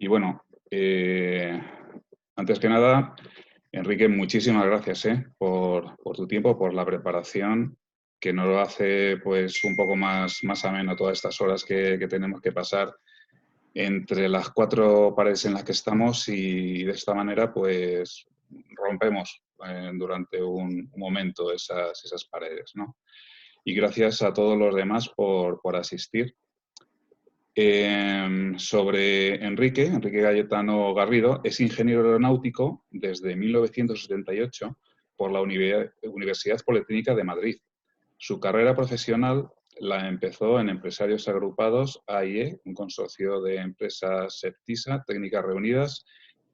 Y bueno, antes que nada, Enrique, muchísimas gracias por tu tiempo, por la preparación, que nos lo hace pues un poco más ameno todas estas horas que tenemos que pasar entre las cuatro paredes en las que estamos, y de esta manera pues rompemos durante un momento esas paredes, ¿no? Y gracias a todos los demás por asistir. Sobre Enrique Cayetano Garrido, es ingeniero aeronáutico desde 1978 por la Universidad Politécnica de Madrid. Su carrera profesional la empezó en Empresarios Agrupados AIE, un consorcio de empresas Septisa, Técnicas Reunidas,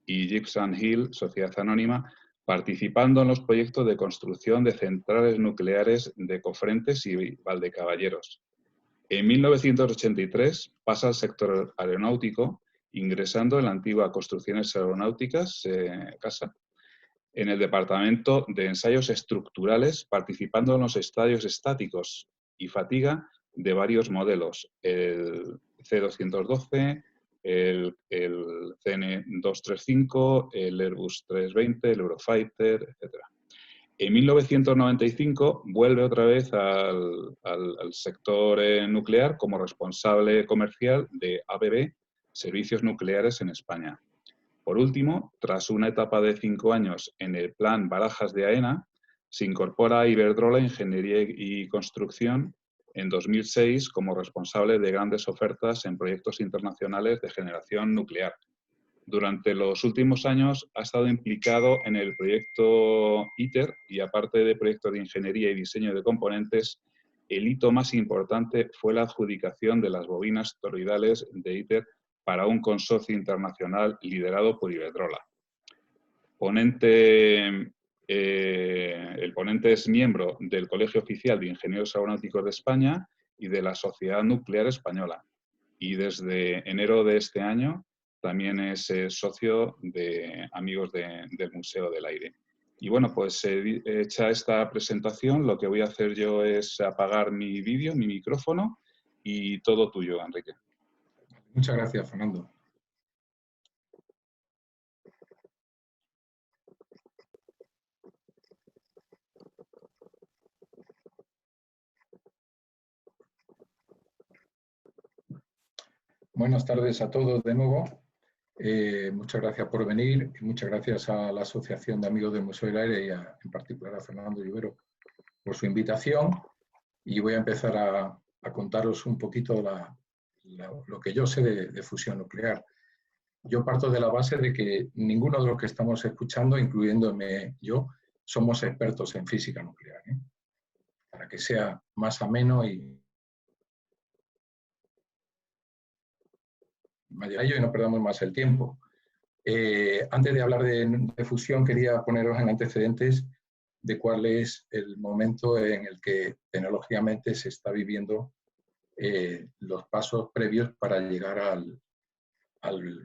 y Gibson Hill, Sociedad Anónima, participando en los proyectos de construcción de centrales nucleares de Cofrentes y Valdecaballeros. En 1983 pasa al sector aeronáutico, ingresando en la antigua Construcciones Aeronáuticas, CASA, en el departamento de ensayos estructurales, participando en los estadios estáticos y fatiga de varios modelos, el C-212, el CN-235, el Airbus 320, el Eurofighter, etc. En 1995 vuelve otra vez al sector nuclear como responsable comercial de ABB, Servicios Nucleares en España. Por último, tras una etapa de 5 años en el Plan Barajas de AENA, se incorpora a Iberdrola Ingeniería y Construcción en 2006 como responsable de grandes ofertas en proyectos internacionales de generación nuclear. Durante los últimos años ha estado implicado en el proyecto ITER y, aparte de proyectos de ingeniería y diseño de componentes, el hito más importante fue la adjudicación de las bobinas toroidales de ITER para un consorcio internacional liderado por Iberdrola. El ponente es miembro del Colegio Oficial de Ingenieros Aeronáuticos de España y de la Sociedad Nuclear Española. Y desde enero de este año también es socio de Amigos del Museo del Aire. Y bueno, pues hecha esta presentación, lo que voy a hacer yo es apagar mi vídeo, mi micrófono, y todo tuyo, Enrique. Muchas gracias, Fernando. Buenas tardes a todos de nuevo. Muchas gracias por venir y muchas gracias a la Asociación de Amigos del Museo del Aire y en particular a Fernando Llobero por su invitación. Y voy a empezar a contaros un poquito lo que yo sé de fusión nuclear. Yo parto de la base de que ninguno de los que estamos escuchando, incluyéndome yo, somos expertos en física nuclear, para que sea más ameno y no perdamos más el tiempo. Antes de hablar de fusión, quería poneros en antecedentes de cuál es el momento en el que tecnológicamente se está viviendo los pasos previos para llegar al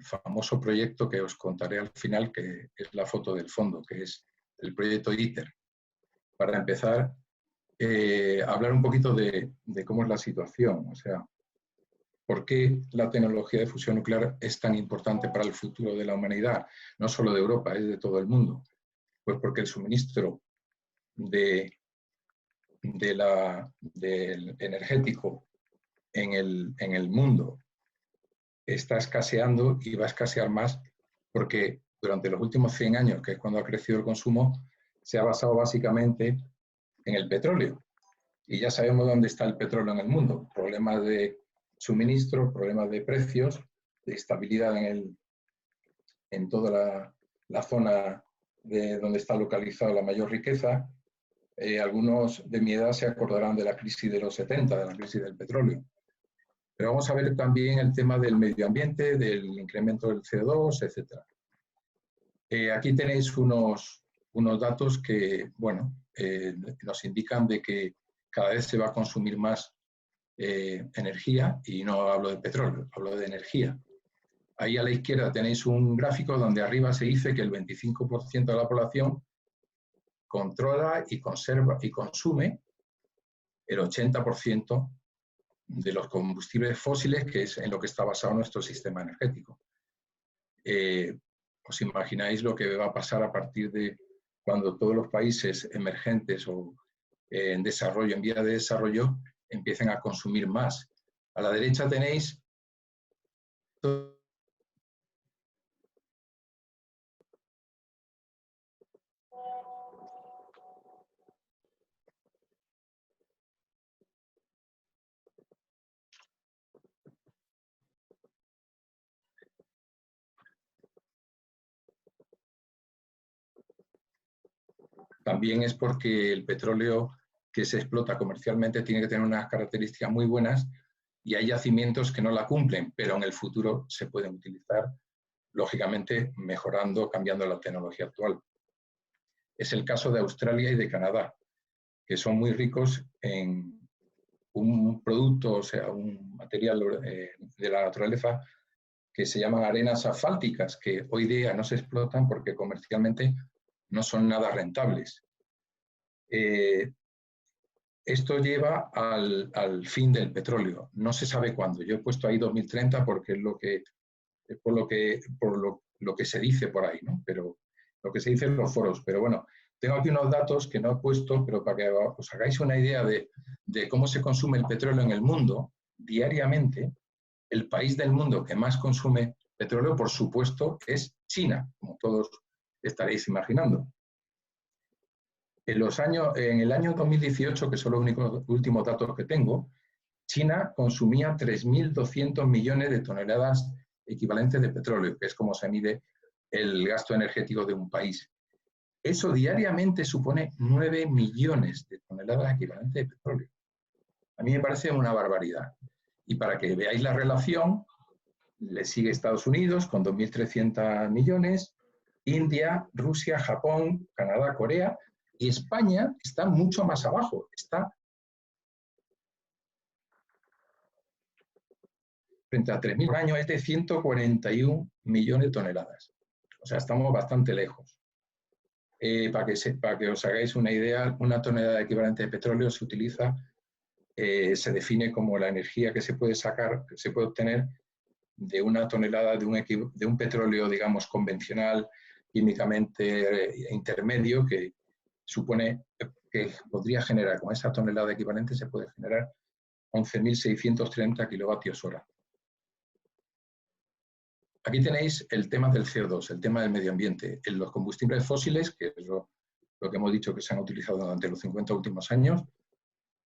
famoso proyecto que os contaré al final, que es la foto del fondo, que es el proyecto ITER. Para empezar, hablar un poquito de cómo es la situación, o sea, ¿por qué la tecnología de fusión nuclear es tan importante para el futuro de la humanidad? No solo de Europa, es de todo el mundo. Pues porque el suministro del energético en el mundo está escaseando y va a escasear más porque durante los últimos 100 años, que es cuando ha crecido el consumo, se ha basado básicamente en el petróleo. Y ya sabemos dónde está el petróleo en el mundo. Problemas de suministro, problemas de precios, de estabilidad en toda la zona de donde está localizada la mayor riqueza. Algunos de mi edad se acordarán de la crisis de los 70, de la crisis del petróleo. Pero vamos a ver también el tema del medio ambiente, del incremento del CO2, etc. Aquí tenéis unos datos que, bueno, nos indican de que cada vez se va a consumir más energía, y no hablo de petróleo, hablo de energía. Ahí a la izquierda tenéis un gráfico donde arriba se dice que el 25% de la población controla y conserva y consume el 80% de los combustibles fósiles, que es en lo que está basado nuestro sistema energético. ¿Os imagináis lo que va a pasar a partir de cuando todos los países emergentes o en desarrollo, en vía de desarrollo, empiecen a consumir más? A la derecha tenéis también es porque el petróleo que se explota comercialmente tiene que tener unas características muy buenas y hay yacimientos que no la cumplen, pero en el futuro se pueden utilizar, lógicamente mejorando, cambiando la tecnología actual. Es el caso de Australia y de Canadá, que son muy ricos en un producto, o sea, un material de la naturaleza que se llaman arenas asfálticas, que hoy día no se explotan porque comercialmente no son nada rentables. Esto lleva al fin del petróleo. No se sabe cuándo. Yo he puesto ahí 2030 porque es lo que se dice por ahí, ¿no? Pero lo que se dice en los foros. Pero bueno, tengo aquí unos datos que no he puesto, pero para que os hagáis una idea de cómo se consume el petróleo en el mundo diariamente. El país del mundo que más consume petróleo, por supuesto, es China, como todos estaréis imaginando. En el año 2018, que son los últimos datos que tengo, China consumía 3.200 millones de toneladas equivalentes de petróleo, que es como se mide el gasto energético de un país. Eso diariamente supone 9 millones de toneladas equivalentes de petróleo. A mí me parece una barbaridad. Y para que veáis la relación, le sigue Estados Unidos con 2.300 millones, India, Rusia, Japón, Canadá, Corea, y España está mucho más abajo, está frente a 3.000 por año, es de 141 millones de toneladas. O sea, estamos bastante lejos. Para que os hagáis una idea, una tonelada equivalente de petróleo se utiliza, se define como la energía que se puede sacar, que se puede obtener de una tonelada de un petróleo, digamos, convencional, químicamente intermedio, que supone que podría generar, con esa tonelada equivalente, se puede generar 11.630 kilovatios hora. Aquí tenéis el tema del CO2, el tema del medio ambiente. En los combustibles fósiles, que es lo que hemos dicho que se han utilizado durante los 50 últimos años,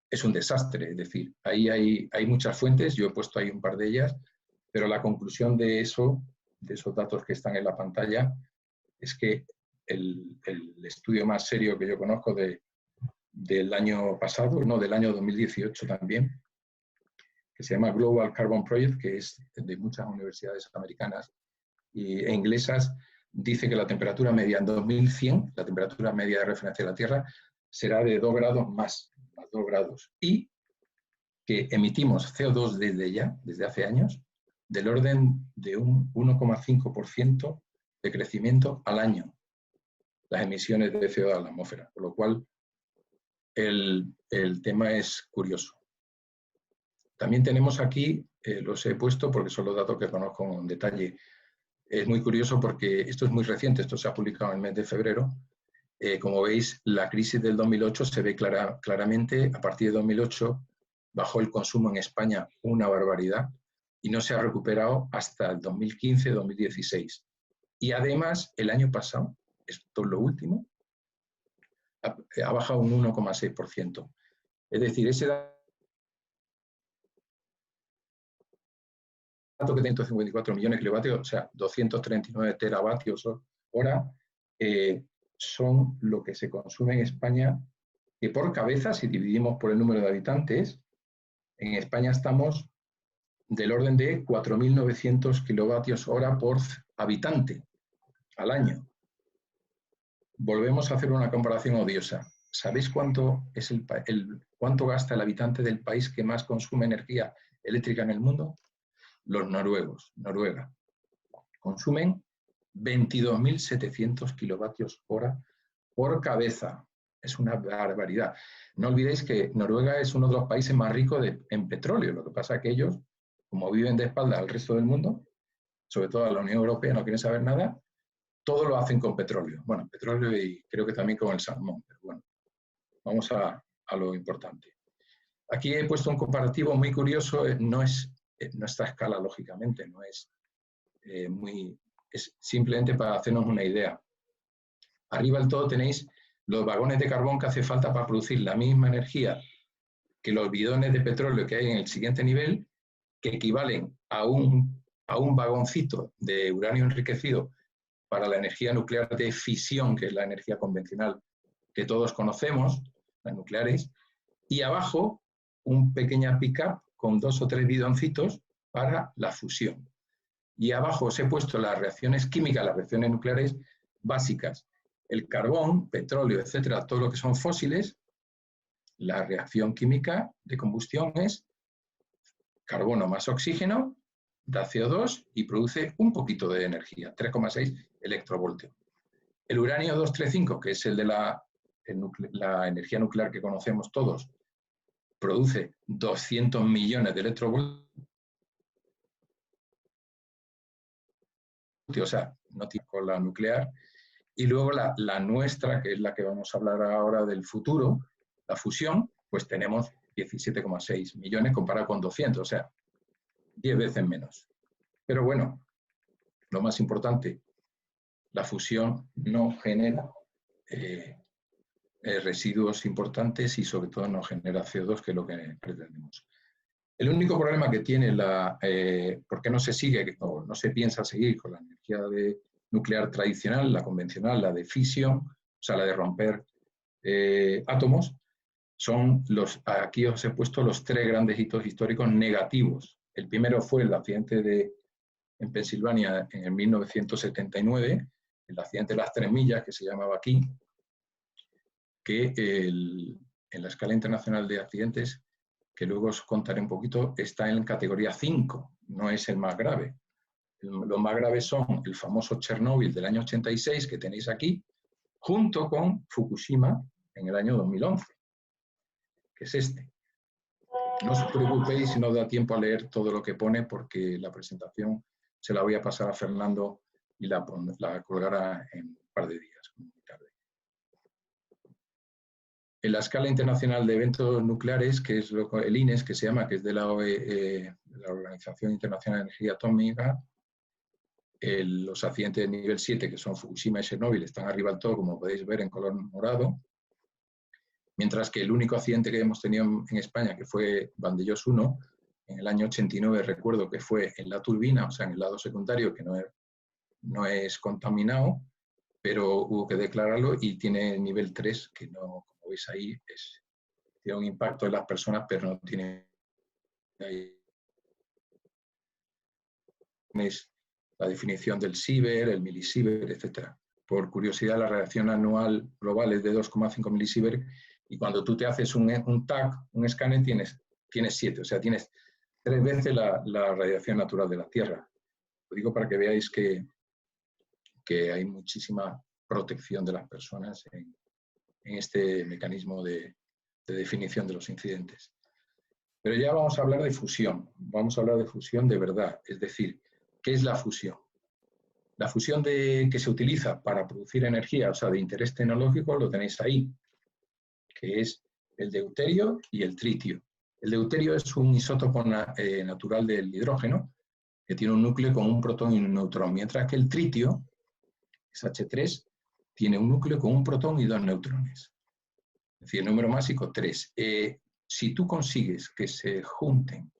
es un desastre. Es decir, ahí hay muchas fuentes, yo he puesto ahí un par de ellas, pero la conclusión de esos datos que están en la pantalla, es que el estudio más serio que yo conozco del año pasado, no, del año 2018 también, que se llama Global Carbon Project, que es de muchas universidades americanas e inglesas, dice que la temperatura media en 2100, la temperatura media de referencia de la Tierra, será de 2 grados más 2 grados. Y que emitimos CO2 desde hace años, del orden de un 1,5% de crecimiento al año, las emisiones de CO2 a la atmósfera, por lo cual el tema es curioso. También tenemos aquí, los he puesto porque son los datos que conozco en detalle. Es muy curioso porque esto es muy reciente, esto se ha publicado en el mes de febrero. Como veis, la crisis del 2008 se ve claramente. A partir de 2008 bajó el consumo en España una barbaridad y no se ha recuperado hasta el 2015-2016. Y además, el año pasado, esto es lo último, ha bajado un 1,6%. Es decir, ese dato que tiene 154 millones de kilovatios, o sea, 239 teravatios hora, son lo que se consume en España, que por cabeza, si dividimos por el número de habitantes, en España estamos del orden de 4.900 kilovatios hora por habitante al año. Volvemos a hacer una comparación odiosa. ¿Sabéis cuánto gasta el habitante del país que más consume energía eléctrica en el mundo? Los noruegos, Noruega. Consumen 22.700 kilovatios hora por cabeza. Es una barbaridad. No olvidéis que Noruega es uno de los países más ricos en petróleo. Lo que pasa es que ellos, como viven de espaldas al resto del mundo, sobre todo a la Unión Europea, no quieren saber nada, todo lo hacen con petróleo. Bueno, petróleo y creo que también con el salmón, pero bueno, vamos a lo importante. Aquí he puesto un comparativo muy curioso, no es nuestra escala, lógicamente, no es es simplemente para hacernos una idea. Arriba del todo tenéis los vagones de carbón que hace falta para producir la misma energía que los bidones de petróleo que hay en el siguiente nivel, que equivalen a un vagoncito de uranio enriquecido para la energía nuclear de fisión, que es la energía convencional que todos conocemos, las nucleares, y abajo un pequeño pick-up con 2 o 3 bidoncitos para la fusión. Y abajo os he puesto las reacciones químicas, las reacciones nucleares básicas. El carbón, petróleo, etcétera, todo lo que son fósiles, la reacción química de combustión es carbono más oxígeno, da CO2 y produce un poquito de energía, 3,6 electrovoltios. El uranio 235, que es el de la energía nuclear que conocemos todos, produce 200 millones de electrovoltios, o sea, no tiene con la nuclear. Y luego la nuestra, que es la que vamos a hablar ahora del futuro, la fusión, pues tenemos 17,6 millones comparado con 200, o sea, 10 veces menos. Pero bueno, lo más importante, la fusión no genera residuos importantes y sobre todo no genera CO2, que es lo que pretendemos. El único problema que tiene ¿por qué no se sigue o no se piensa seguir con la energía nuclear tradicional, la convencional, la de fisión, o sea, la de romper átomos? Son aquí os he puesto los 3 grandes hitos históricos negativos. El primero fue el accidente en Pensilvania en el 1979, el accidente de las 3 millas, que se llamaba aquí, que en la escala internacional de accidentes, que luego os contaré un poquito, está en categoría 5, no es el más grave. Los más graves son el famoso Chernóbil del año 86, que tenéis aquí, junto con Fukushima en el año 2011, que es este. No os preocupéis si no da tiempo a leer todo lo que pone, porque la presentación se la voy a pasar a Fernando y la colgará en un par de días, muy tarde. En la escala internacional de eventos nucleares, que es el INES, que se llama, que es de la Organización Internacional de Energía Atómica, los accidentes de nivel 7, que son Fukushima y Chernobyl, están arriba del todo, como podéis ver en color morado, mientras que el único accidente que hemos tenido en España, que fue Vandellós 1, en el año 89, recuerdo que fue en la turbina, o sea, en el lado secundario, que no es contaminado, pero hubo que declararlo y tiene nivel 3, que no, como veis ahí, tiene un impacto en las personas, pero no tiene la definición del siever, el milisievert, etc. Por curiosidad, la radiación anual global es de 2,5 milisievert y cuando tú te haces un TAC, un escáner, tienes 7, o sea, tienes 3 veces la radiación natural de la Tierra. Lo digo para que veáis que hay muchísima protección de las personas en este mecanismo de definición de los incidentes. Pero ya vamos a hablar de fusión, vamos a hablar de fusión de verdad, es decir, ¿qué es la fusión? La fusión que se utiliza para producir energía, o sea, de interés tecnológico, lo tenéis ahí, que es el deuterio y el tritio. El deuterio es un isótopo natural del hidrógeno, que tiene un núcleo con un protón y un neutrón, mientras que el tritio, es H3, tiene un núcleo con un protón y 2 neutrones. Es decir, el número másico 3. Si tú consigues que se junten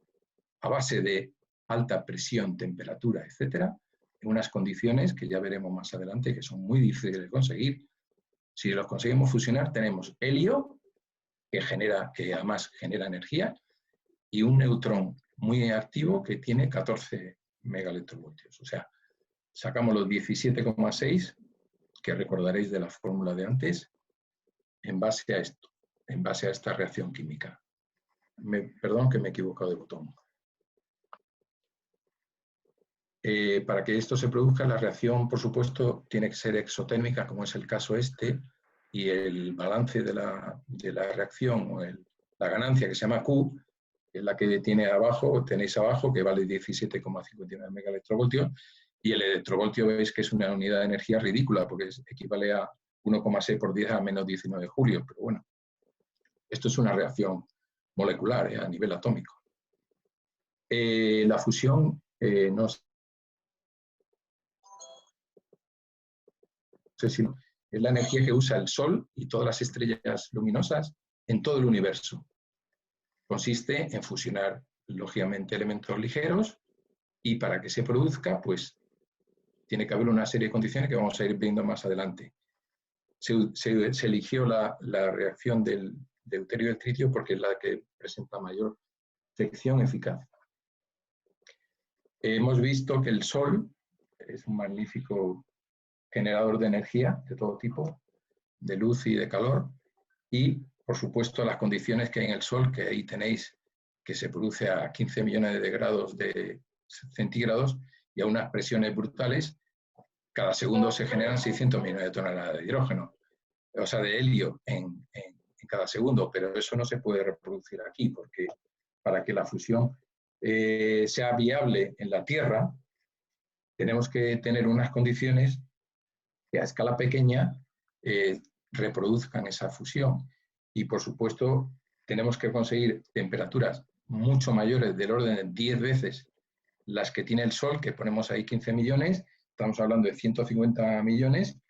a base de alta presión, temperatura, etcétera, en unas condiciones que ya veremos más adelante que son muy difíciles de conseguir, si los conseguimos fusionar, tenemos helio, que además genera energía, y un neutrón muy activo que tiene 14 megaelectrovoltios. O sea, sacamos los 17,6, que recordaréis de la fórmula de antes, en base a esto, en base a esta reacción química. Perdón que me he equivocado de botón. Para que esto se produzca, la reacción, por supuesto, tiene que ser exotérmica, como es el caso este, y el balance de la reacción, o la ganancia, que se llama Q, es la que tenéis abajo, que vale 17,59 megaelectrovoltios, y el electrovoltio veis que es una unidad de energía ridícula, porque equivale a 1,6 por 10 a menos 19 julios, pero bueno, esto es una reacción molecular a nivel atómico. La fusión no sé si es la energía que usa el Sol y todas las estrellas luminosas en todo el universo. Consiste en fusionar, lógicamente, elementos ligeros, y para que se produzca, pues, tiene que haber una serie de condiciones que vamos a ir viendo más adelante. Se eligió la reacción del deuterio y el tritio porque es la que presenta mayor sección eficaz. Hemos visto que el Sol es un magnífico generador de energía de todo tipo, de luz y de calor, y, por supuesto, las condiciones que hay en el Sol, que ahí tenéis que se produce a 15 millones de grados centígrados y a unas presiones brutales. Cada segundo se generan 600 millones de toneladas de hidrógeno, o sea, de helio en cada segundo, pero eso no se puede reproducir aquí, porque para que la fusión sea viable en la Tierra, tenemos que tener unas condiciones que a escala pequeña reproduzcan esa fusión. Y, por supuesto, tenemos que conseguir temperaturas mucho mayores, del orden de 10 veces las que tiene el Sol, que ponemos ahí 15 millones, estamos hablando de 150 millones,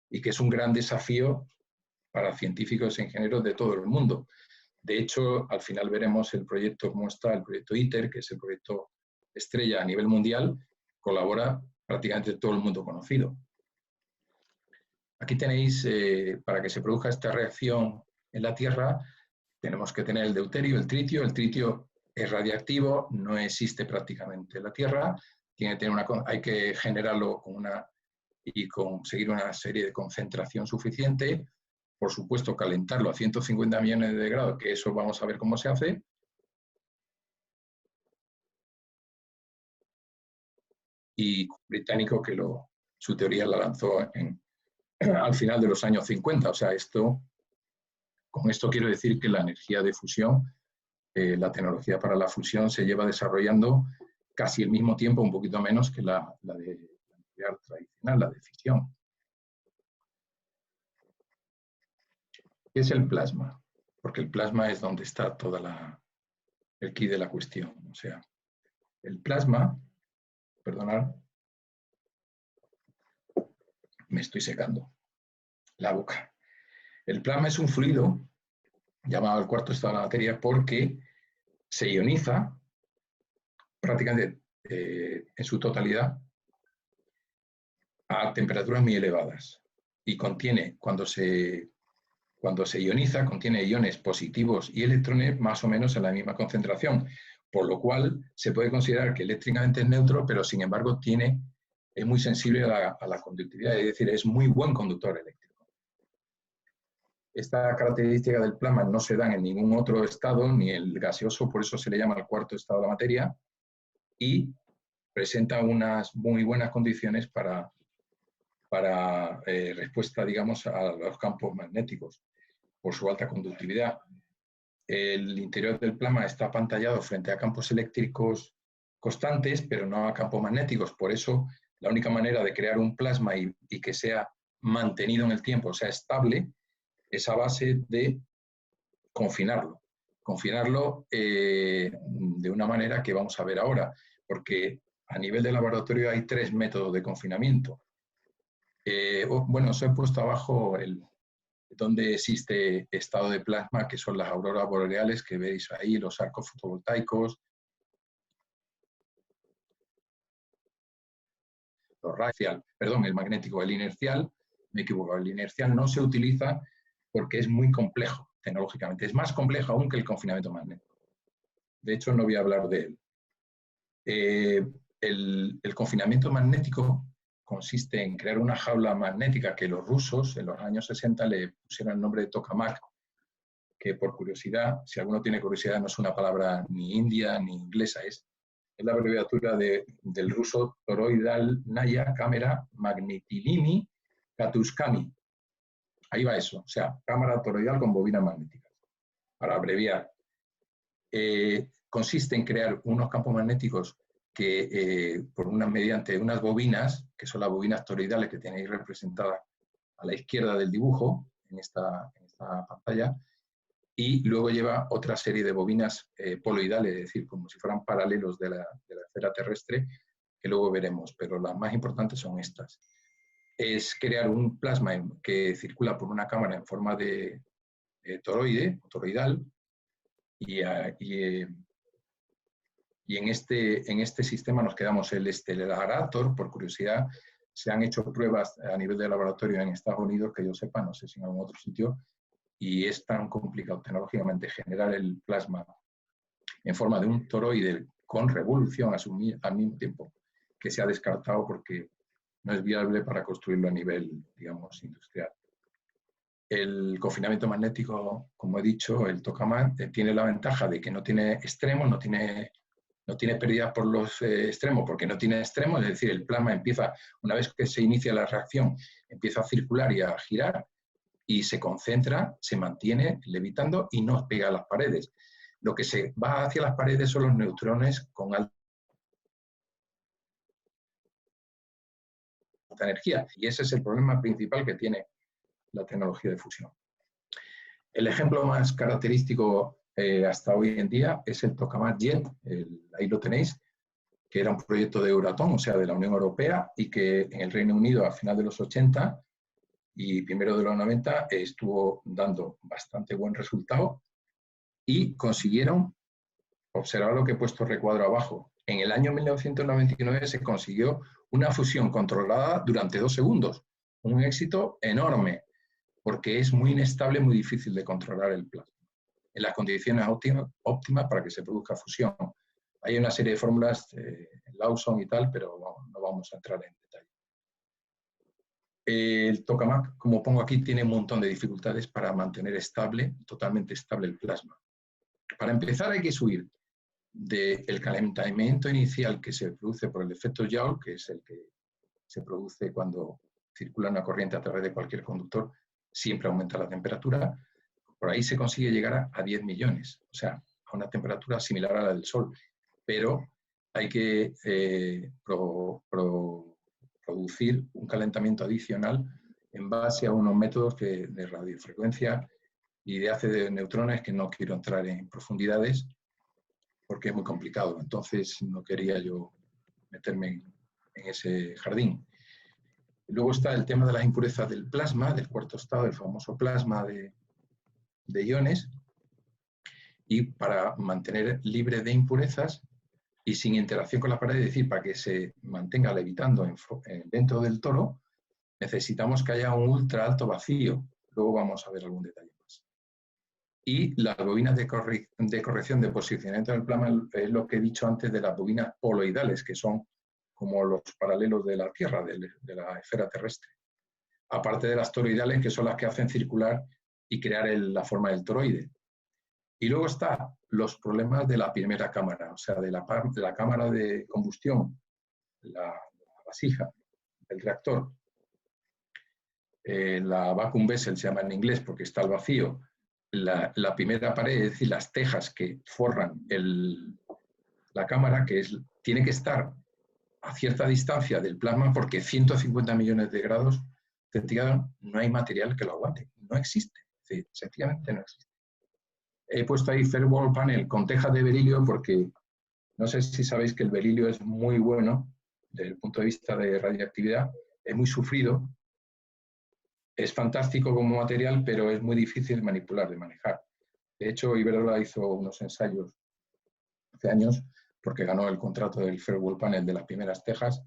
y que es un gran desafío para científicos e ingenieros de todo el mundo. De hecho, al final veremos el proyecto, cómo está el proyecto ITER, que es el proyecto estrella a nivel mundial, colabora prácticamente todo el mundo conocido. Aquí tenéis, para que se produzca esta reacción en la Tierra, tenemos que tener el deuterio, el tritio. El tritio es radiactivo, no existe prácticamente en la Tierra, hay que generarlo y conseguir una serie de concentración suficiente. Por supuesto, calentarlo a 150 millones de grados, que eso vamos a ver cómo se hace. Y británico, que su teoría la lanzó al final de los años 50. O sea, con esto quiero decir que la energía de fusión, la tecnología para la fusión se lleva desarrollando casi al mismo tiempo, un poquito menos que la de nuclear tradicional, la de fisión. ¿Qué es el plasma? Porque el plasma es donde está el quid de la cuestión. O sea, el plasma, perdonad, me estoy secando la boca. El plasma es un fluido llamado el cuarto estado de la materia porque se ioniza prácticamente en su totalidad a temperaturas muy elevadas y contiene, cuando se ioniza, contiene iones positivos y electrones más o menos en la misma concentración, por lo cual se puede considerar que eléctricamente es neutro, pero sin embargo es muy sensible a la conductividad, es decir, es muy buen conductor eléctrico. Esta característica del plasma no se da en ningún otro estado, ni el gaseoso, por eso se le llama el cuarto estado de la materia, y presenta unas muy buenas condiciones para respuesta, digamos, a los campos magnéticos, por su alta conductividad. El interior del plasma está apantallado frente a campos eléctricos constantes, pero no a campos magnéticos. Por eso, la única manera de crear un plasma y que sea mantenido en el tiempo, sea estable, es a base de confinarlo. Confinarlo de una manera que vamos a ver ahora, porque a nivel de laboratorio hay 3 métodos de confinamiento. Bueno, os he puesto abajo donde existe estado de plasma, que son las auroras boreales que veis ahí, los arcos fotovoltaicos, los radial, perdón, el magnético, el inercial, me he equivocado, el inercial no se utiliza porque es muy complejo tecnológicamente, es más complejo aún que el confinamiento magnético. De hecho, no voy a hablar de él. El confinamiento magnético consiste en crear una jaula magnética que los rusos en los años 60 le pusieron el nombre de tokamak, que por curiosidad, si alguno tiene curiosidad, no es una palabra ni india ni inglesa, es la abreviatura del ruso Toroidal Naya Cámara Magnetilini Katuskami. Ahí va eso, o sea, cámara toroidal con bobinas magnéticas, para abreviar. consiste en crear unos campos magnéticos que, mediante unas bobinas, que son las bobinas toroidales que tenéis representadas a la izquierda del dibujo, en esta pantalla, y luego lleva otra serie de bobinas poloidales, es decir, como si fueran paralelos de la esfera terrestre, que luego veremos, pero las más importantes son estas. Es crear un plasma que circula por una cámara en forma de toroidal, y en este sistema nos quedamos el Stellarator. Por curiosidad, se han hecho pruebas a nivel de laboratorio en Estados Unidos, que yo sepa, no sé si en algún otro sitio, y es tan complicado tecnológicamente generar el plasma en forma de un toroide con revolución al mismo tiempo, que se ha descartado porque no es viable para construirlo a nivel, digamos, industrial. El confinamiento magnético, como he dicho, el tokamak, tiene la ventaja de que no tiene extremos, no tiene pérdidas por los extremos, porque no tiene extremos, es decir, el plasma empieza, una vez que se inicia la reacción, empieza a circular y a girar, y se concentra, se mantiene levitando y no pega a las paredes. Lo que se va hacia las paredes son los neutrones con alta energía, y ese es el problema principal que tiene la tecnología de fusión. El ejemplo más característico hasta hoy en día es el tokamak JET, ahí lo tenéis, que era un proyecto de Euratom, o sea, de la Unión Europea, y que en el Reino Unido a final de los 80 y primero de los 90 estuvo dando bastante buen resultado y consiguieron, observar lo que he puesto recuadro abajo, en el año 1999 se consiguió una fusión controlada durante 2 segundos, un éxito enorme, porque es muy inestable, muy difícil de controlar el plasma en las condiciones óptimas para que se produzca fusión. Hay una serie de fórmulas, Lawson y tal, pero no vamos a entrar en detalle. El tokamak, como pongo aquí, tiene un montón de dificultades para mantener estable, totalmente estable el plasma. Para empezar hay que subir del calentamiento inicial que se produce por el efecto Joule, que es el que se produce cuando circula una corriente a través de cualquier conductor, siempre aumenta la temperatura. Por ahí se consigue llegar a 10 millones, o sea, a una temperatura similar a la del Sol, pero hay que producir un calentamiento adicional en base a unos métodos de radiofrecuencia y de hace de neutrones, que no quiero entrar en profundidades porque es muy complicado, entonces no quería yo meterme en ese jardín. Luego está el tema de las impurezas del plasma, del cuarto estado, el famoso plasma de iones, y para mantener libre de impurezas y sin interacción con la pared, es decir, para que se mantenga levitando dentro del toro, necesitamos que haya un ultra alto vacío. Luego vamos a ver algún detalle más. Y las bobinas de corrección de posicionamiento del plasma es lo que he dicho antes de las bobinas poloidales, que son como los paralelos de la Tierra, de la esfera terrestre. Aparte de las toroidales, que son las que hacen circular y crear la forma del toroide. Y luego están los problemas de la primera cámara, o sea, de la cámara de combustión, la vasija, el reactor, la vacuum vessel se llama en inglés porque está al vacío, la primera pared, es decir, las tejas que forran la cámara, tiene que estar a cierta distancia del plasma porque 150 millones de grados centígrados no hay material que lo aguante, no existe, sí, sencillamente no existe. He puesto ahí firewall panel con tejas de berilio porque no sé si sabéis que el berilio es muy bueno desde el punto de vista de radiactividad, es muy sufrido, es fantástico como material, pero es muy difícil de manipular, de manejar. De hecho, Iberdrola hizo unos ensayos hace años porque ganó el contrato del firewall panel de las primeras tejas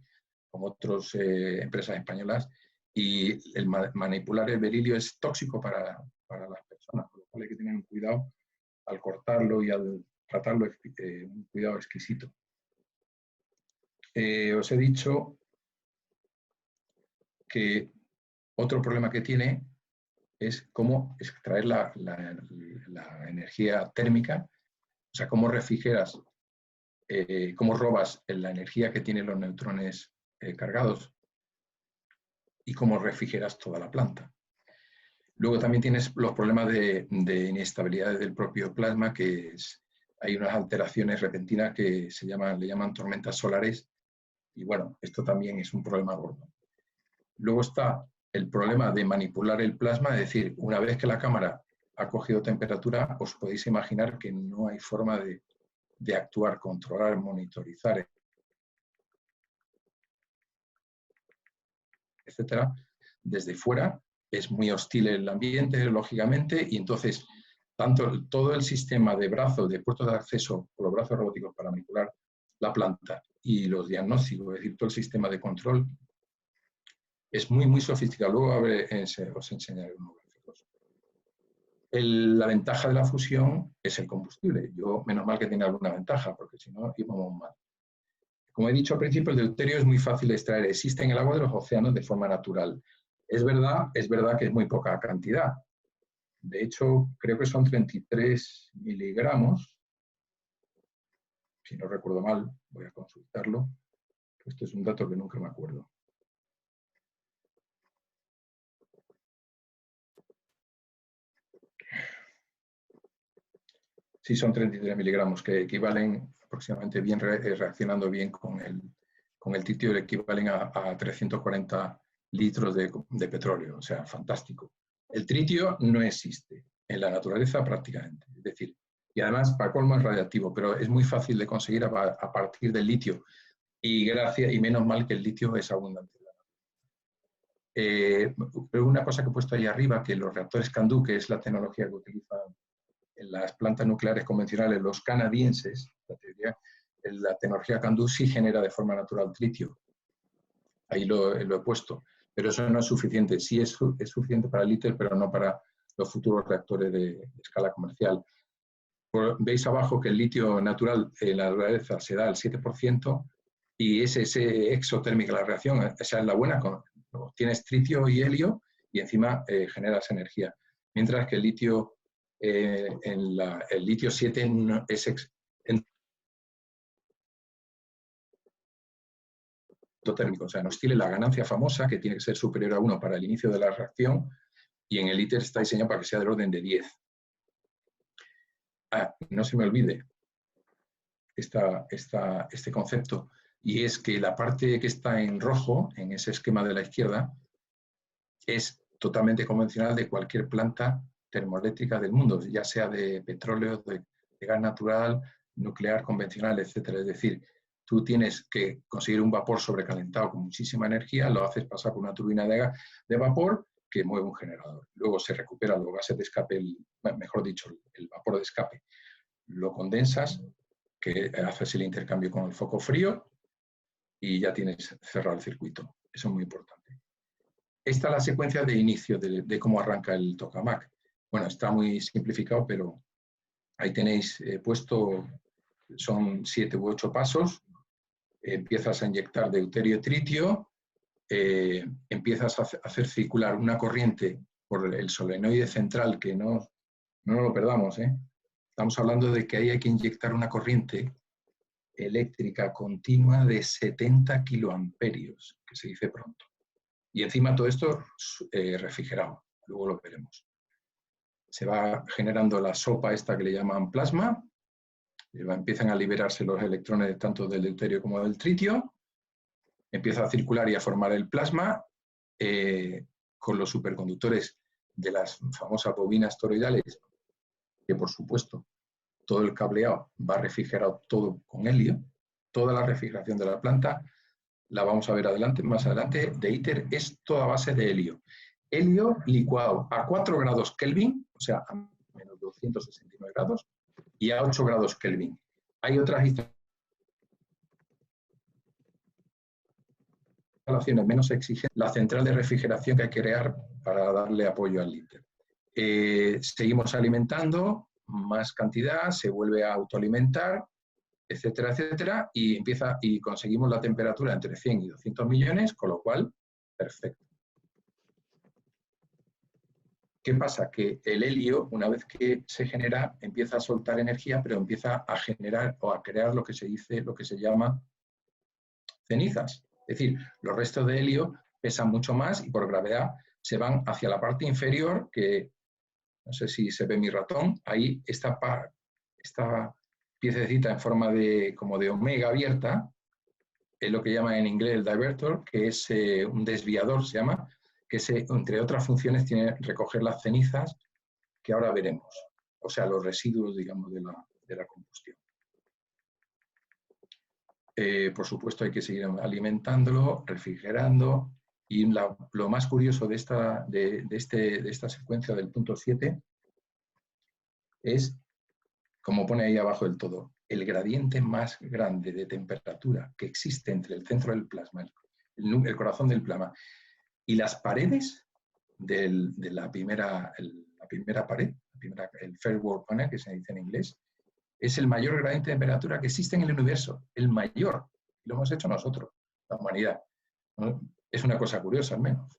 con otras empresas españolas, y el manipular el berilio es tóxico para las personas, por lo cual hay que tener cuidado al cortarlo y al tratarlo, un cuidado exquisito. Os he dicho que otro problema que tiene es cómo extraer la energía térmica, o sea, cómo refrigeras, cómo robas la energía que tienen los neutrones cargados y cómo refrigeras toda la planta. Luego también tienes los problemas de inestabilidad del propio plasma, que hay unas alteraciones repentinas que le llaman tormentas solares, y bueno, esto también es un problema gordo. Luego está el problema de manipular el plasma, es decir, una vez que la cámara ha cogido temperatura, os podéis imaginar que no hay forma de actuar, controlar, monitorizar, etcétera, desde fuera. Es muy hostil el ambiente, lógicamente, y entonces todo el sistema de brazos, de puertos de acceso por los brazos robóticos para manipular la planta y los diagnósticos, es decir, todo el sistema de control, es muy, muy sofisticado. Luego os enseñaré unos gráficos. La ventaja de la fusión es el combustible. Menos mal que tiene alguna ventaja, porque si no, íbamos mal. Como he dicho al principio, el deuterio es muy fácil de extraer. Existe en el agua de los océanos de forma natural. Es verdad que es muy poca cantidad. De hecho, creo que son 33 miligramos. Si no recuerdo mal, voy a consultarlo. Este es un dato que nunca me acuerdo. Sí, son 33 miligramos, que equivalen aproximadamente bien, reaccionando bien con el tritio, equivalen a 340 litros de petróleo. O sea, fantástico. El tritio no existe en la naturaleza prácticamente. Es decir, y además, para colmo es radiactivo, pero es muy fácil de conseguir a partir del litio. Y menos mal que el litio es abundante. Pero una cosa que he puesto ahí arriba, que los reactores CANDU, que es la tecnología que utilizan en las plantas nucleares convencionales, los canadienses, la tecnología CANDU sí genera de forma natural tritio. Ahí lo he puesto. Pero eso no es suficiente. Sí es suficiente para el ITER, pero no para los futuros reactores de escala comercial. Veis abajo que el litio natural en la naturaleza se da al 7%, y es ese exotérmica la reacción. Esa es la buena. Tienes tritio y helio y encima generas energía. Mientras que el litio, el litio 7 no, es exotérmico. O sea, nos tiene la ganancia famosa, que tiene que ser superior a 1 para el inicio de la reacción, y en el ITER está diseñado para que sea del orden de 10. No se me olvide este concepto, y es que la parte que está en rojo, en ese esquema de la izquierda, es totalmente convencional de cualquier planta termoeléctrica del mundo, ya sea de petróleo, de gas natural, nuclear, convencional, etcétera. Es decir, tú tienes que conseguir un vapor sobrecalentado con muchísima energía, lo haces pasar por una turbina de vapor que mueve un generador. Luego se recuperan los gases de escape, mejor dicho, el vapor de escape. Lo condensas, que haces el intercambio con el foco frío y ya tienes cerrado el circuito. Eso es muy importante. Esta es la secuencia de inicio de cómo arranca el tokamak. Bueno, está muy simplificado, pero ahí tenéis puesto, son 7 u 8 pasos. Empiezas a inyectar deuterio tritio, empiezas a hacer circular una corriente por el solenoide central, que no lo perdamos, ¿eh? Estamos hablando de que ahí hay que inyectar una corriente eléctrica continua de 70 kiloamperios, que se dice pronto. Y encima todo esto refrigerado, luego lo veremos. Se va generando la sopa esta que le llaman plasma, empiezan a liberarse los electrones tanto del deuterio como del tritio, empieza a circular y a formar el plasma con los superconductores de las famosas bobinas toroidales, que por supuesto todo el cableado va refrigerado todo con helio. Toda la refrigeración de la planta, la vamos a ver más adelante, de ITER, es toda base de helio. Helio licuado a 4 grados Kelvin, o sea, a menos 269 grados, y a 8 grados Kelvin. Hay otras instalaciones menos exigentes, la central de refrigeración que hay que crear para darle apoyo al ITER. Seguimos alimentando, más cantidad, se vuelve a autoalimentar, etcétera, etcétera, y conseguimos la temperatura entre 100 y 200 millones, con lo cual, perfecto. ¿Qué pasa? Que el helio, una vez que se genera, empieza a soltar energía, pero empieza a generar o a crear lo que se llama cenizas. Es decir, los restos de helio pesan mucho más y por gravedad se van hacia la parte inferior, que no sé si se ve mi ratón, ahí esta piececita en forma de, como de omega abierta, es lo que llaman en inglés el divertor, que es un desviador, se llama, que entre otras funciones tiene recoger las cenizas que ahora veremos, o sea, los residuos, digamos, de la combustión. Por supuesto, hay que seguir alimentándolo, refrigerando, y lo más curioso de esta secuencia del punto 7 es, como pone ahí abajo del todo, el gradiente más grande de temperatura que existe entre el centro del plasma, el corazón del plasma, y las paredes de la primera pared, el first wall panel, que se dice en inglés, es el mayor gradiente de temperatura que existe en el universo, el mayor. Lo hemos hecho nosotros, la humanidad. ¿No? Es una cosa curiosa, al menos.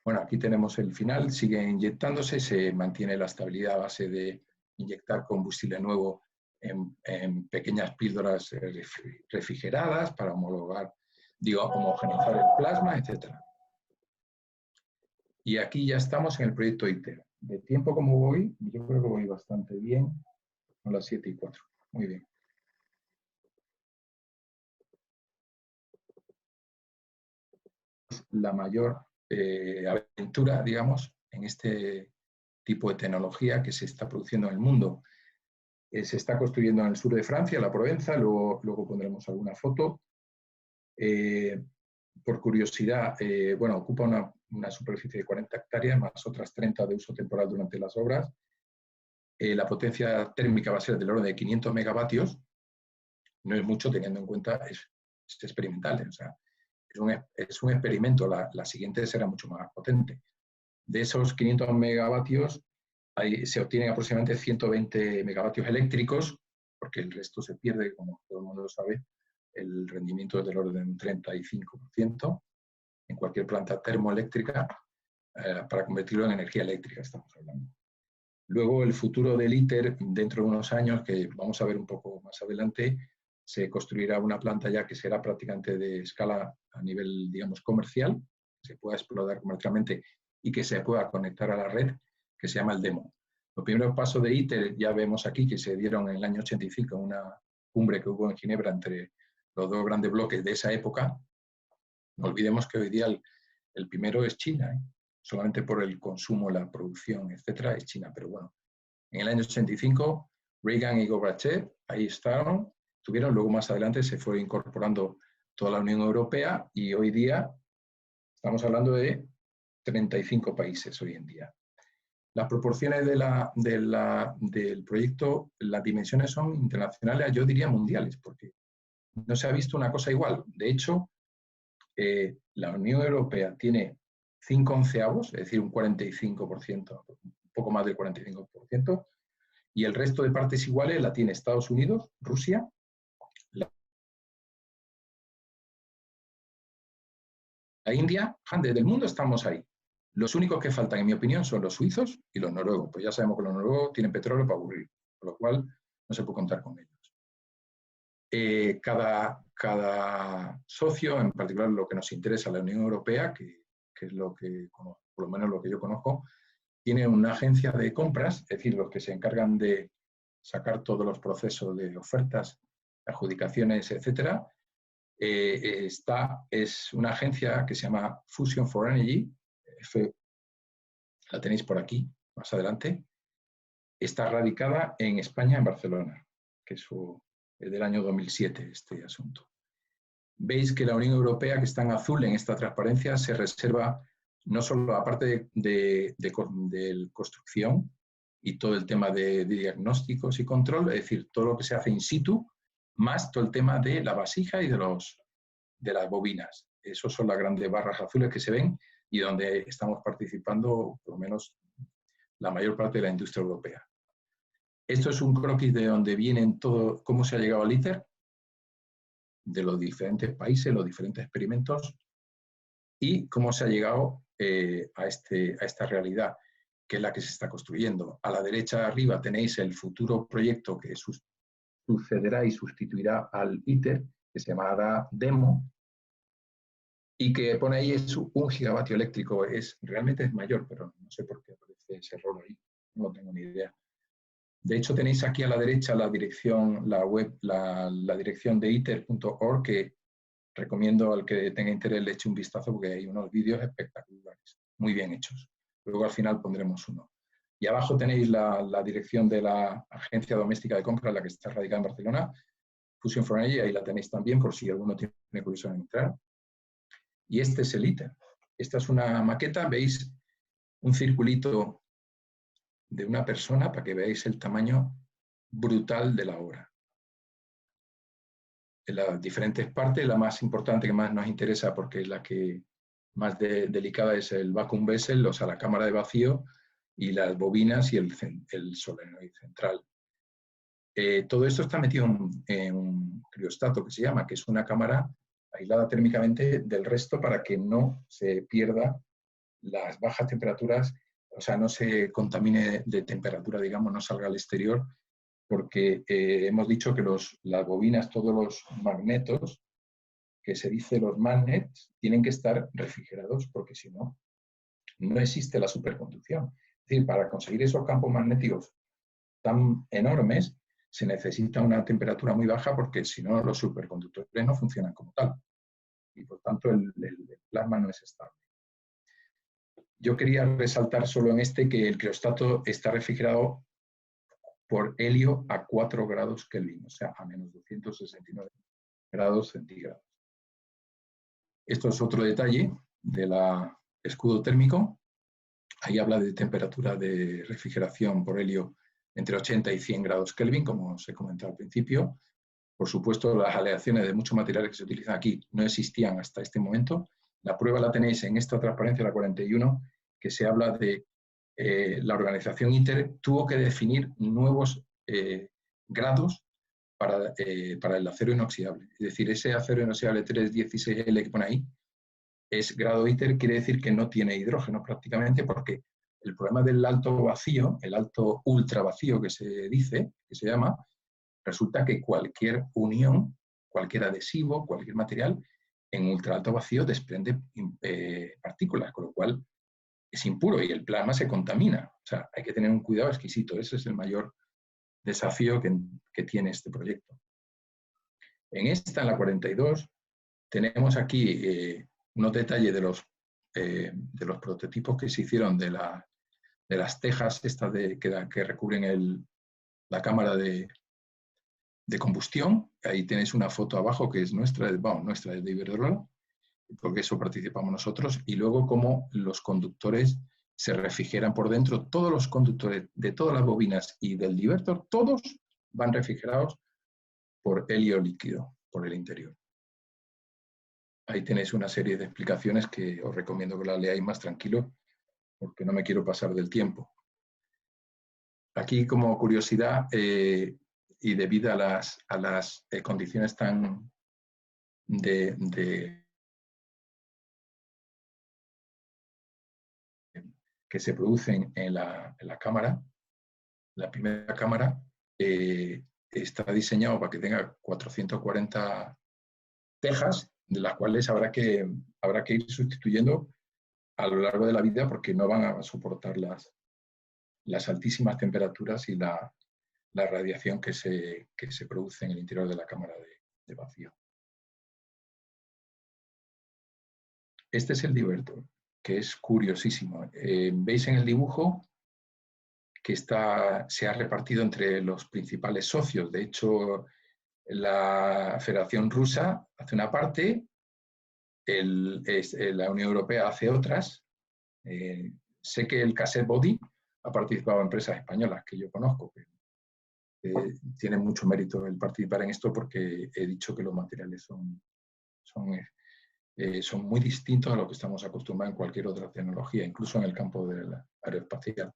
Bueno, aquí tenemos el final, sigue inyectándose, se mantiene la estabilidad a base de inyectar combustible nuevo en pequeñas píldoras refrigeradas para homogeneizar el plasma, etc. Y aquí ya estamos en el proyecto ITER. De tiempo como voy, yo creo que voy bastante bien. Son las 7:04. Muy bien. La mayor aventura, digamos, en este tipo de tecnología que se está produciendo en el mundo. Se está construyendo en el sur de Francia, la Provenza, luego pondremos alguna foto. Por curiosidad, bueno, ocupa una superficie de 40 hectáreas, más otras 30 de uso temporal durante las obras. La potencia térmica va a ser del orden de 500 megavatios. No es mucho teniendo en cuenta, es experimental, o sea, es un experimento, la siguiente será mucho más potente. De esos 500 megavatios, se obtienen aproximadamente 120 megavatios eléctricos, porque el resto se pierde, como todo el mundo sabe, el rendimiento es del orden de un 35% en cualquier planta termoeléctrica, para convertirlo en energía eléctrica, estamos hablando. Luego, el futuro del ITER, dentro de unos años, que vamos a ver un poco más adelante, se construirá una planta ya que será prácticamente de escala a nivel, digamos, comercial, que se pueda explotar comercialmente y que se pueda conectar a la red, que se llama el DEMO. Los primeros pasos de ITER ya vemos aquí que se dieron en el año 85 en una cumbre que hubo en Ginebra entre los dos grandes bloques de esa época. No olvidemos que hoy día el primero es China, solamente por el consumo, la producción, etcétera, es China. Pero bueno, en el año 85, Reagan y Gorbachev ahí estuvieron, luego más adelante se fue incorporando toda la Unión Europea y hoy día estamos hablando de 35 países hoy en día. Las proporciones del proyecto, las dimensiones son internacionales, yo diría mundiales, porque no se ha visto una cosa igual. De hecho, la Unión Europea tiene 5/11, es decir, un 45%, un poco más del 45%, y el resto de partes iguales la tiene Estados Unidos, Rusia, la India, desde el mundo estamos ahí. Los únicos que faltan, en mi opinión, son los suizos y los noruegos, pues ya sabemos que los noruegos tienen petróleo para aburrir, con lo cual no se puede contar con ellos. Cada socio, en particular lo que nos interesa, la Unión Europea, que es lo que, por lo menos lo que yo conozco, tiene una agencia de compras, es decir, los que se encargan de sacar todos los procesos de ofertas, adjudicaciones, etcétera. Es una agencia que se llama Fusion for Energy, la tenéis por aquí, más adelante. Está radicada en España, en Barcelona, que es del año 2007 este asunto. Veis que la Unión Europea, que está en azul en esta transparencia, se reserva no solo la parte de construcción y todo el tema de diagnósticos y control, es decir, todo lo que se hace in situ, más todo el tema de la vasija y de las bobinas. Esas son las grandes barras azules que se ven y donde estamos participando, por lo menos, la mayor parte de la industria europea. Esto es un croquis de donde vienen todo, cómo se ha llegado al ITER, de los diferentes países, los diferentes experimentos, y cómo se ha llegado a esta realidad, que es la que se está construyendo. A la derecha arriba tenéis el futuro proyecto que sucederá y sustituirá al ITER, que se llamará DEMO, y que pone ahí es 1 gigavatio eléctrico. Realmente es mayor, pero no sé por qué aparece ese error ahí, no tengo ni idea. De hecho, tenéis aquí a la derecha la dirección, la web, la dirección de iter.org, que recomiendo al que tenga interés le eche un vistazo porque hay unos vídeos espectaculares, muy bien hechos. Luego al final pondremos uno. Y abajo tenéis la dirección de la agencia doméstica de compra, la que está radicada en Barcelona, Fusion for Energy, ahí la tenéis también por si alguno tiene curiosidad en entrar. Y este es el ITER. Esta es una maqueta, veis un circulito de una persona para que veáis el tamaño brutal de la obra. En las diferentes partes, la más importante que más nos interesa porque es la que más delicada es el vacuum vessel, o sea, la cámara de vacío y las bobinas y el solenoid central. Todo esto está metido en un criostato que se llama, que es una cámara aislada térmicamente del resto para que no se pierda las bajas temperaturas, o sea, no se contamine de temperatura, digamos, no salga al exterior, porque hemos dicho que las bobinas, todos los magnetos, que se dice los magnets, tienen que estar refrigerados, porque si no, no existe la superconducción. Es decir, para conseguir esos campos magnéticos tan enormes, se necesita una temperatura muy baja porque si no los superconductores no funcionan como tal. Y por tanto el plasma no es estable. Yo quería resaltar solo en este que el criostato está refrigerado por helio a 4 grados Kelvin, o sea, a menos 269 grados centígrados. Esto es otro detalle del escudo térmico. Ahí habla de temperatura de refrigeración por helio entre 80 y 100 grados Kelvin, como os he comentado al principio. Por supuesto, las aleaciones de muchos materiales que se utilizan aquí no existían hasta este momento. La prueba la tenéis en esta transparencia, la 41, que se habla de la organización ITER tuvo que definir nuevos grados para el acero inoxidable. Es decir, ese acero inoxidable 316L que pone ahí es grado ITER, quiere decir que no tiene hidrógeno prácticamente, porque el problema del alto vacío, el alto ultra vacío que se dice, que se llama, resulta que cualquier unión, cualquier adhesivo, cualquier material, en ultra alto vacío desprende partículas, con lo cual es impuro y el plasma se contamina. O sea, hay que tener un cuidado exquisito. Ese es el mayor desafío que tiene este proyecto. En esta, en la 42, tenemos aquí unos detalles de los prototipos que se hicieron de las tejas estas que recubren la cámara de combustión. Ahí tenéis una foto abajo que es nuestra, nuestra es de Iberdrola, porque eso participamos nosotros, y luego cómo los conductores se refrigeran por dentro. Todos los conductores de todas las bobinas y del divertor, todos van refrigerados por helio líquido, por el interior. Ahí tenéis una serie de explicaciones que os recomiendo que las leáis más tranquilo, porque no me quiero pasar del tiempo. Aquí, como curiosidad, y debido a las condiciones tan que se producen en la cámara, la primera cámara está diseñado para que tenga 440 tejas, de las cuales habrá que ir sustituyendo a lo largo de la vida porque no van a soportar las altísimas temperaturas y la radiación que se produce en el interior de la cámara de vacío. Este es el divertor, que es curiosísimo. Veis en el dibujo que se ha repartido entre los principales socios. De hecho, la Federación Rusa hace una parte, la Unión Europea hace otras. Sé que el Cassette Body ha participado en empresas españolas que yo conozco, que tiene mucho mérito el participar en esto porque he dicho que los materiales son muy distintos a lo que estamos acostumbrados en cualquier otra tecnología, incluso en el campo del aeroespacial.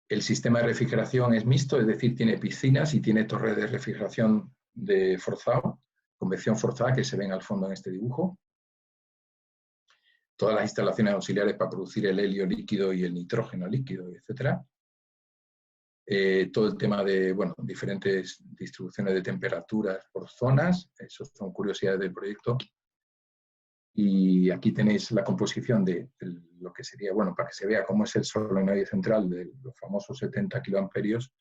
El sistema de refrigeración es mixto, es decir, tiene piscinas y tiene torres de refrigeración de forzado, convección forzada, que se ven al fondo en este dibujo. Todas las instalaciones auxiliares para producir el helio líquido y el nitrógeno líquido, etc. Todo el tema de diferentes distribuciones de temperaturas por zonas, eso son curiosidades del proyecto. Y aquí tenéis la composición de lo que sería, bueno, para que se vea cómo es el solenoide central de los famosos 70 kiloamperios,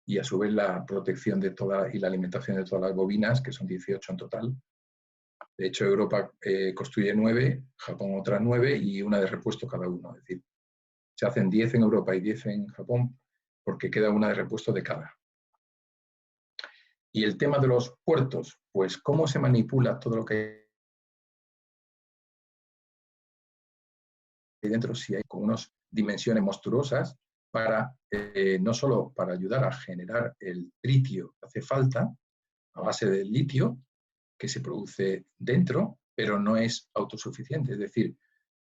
y a su vez la protección de toda y la alimentación de todas las bobinas, que son 18 en total. De hecho, Europa construye 9, Japón otras 9 y una de repuesto cada uno. Es decir, se hacen 10 en Europa y 10 en Japón porque queda una de repuesto de cada. Y el tema de los puertos, pues cómo se manipula todo lo que hay dentro, si hay con unas dimensiones monstruosas, para no solo para ayudar a generar el tritio que hace falta, a base del litio, que se produce dentro, pero no es autosuficiente. Es decir,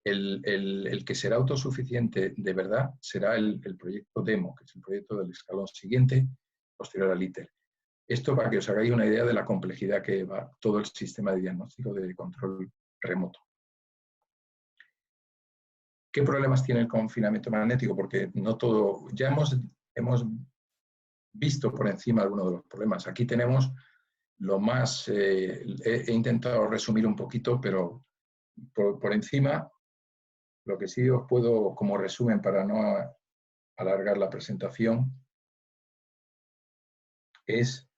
el que será autosuficiente de verdad será el proyecto DEMO, que es el proyecto del escalón siguiente, posterior al ITER. Esto para que os hagáis una idea de la complejidad que va todo el sistema de diagnóstico de control remoto. ¿Qué problemas tiene el confinamiento magnético? Porque no todo, ya hemos visto por encima algunos de los problemas. Aquí tenemos lo más, he intentado resumir un poquito, pero por encima, lo que sí os puedo, como resumen para no alargar la presentación, es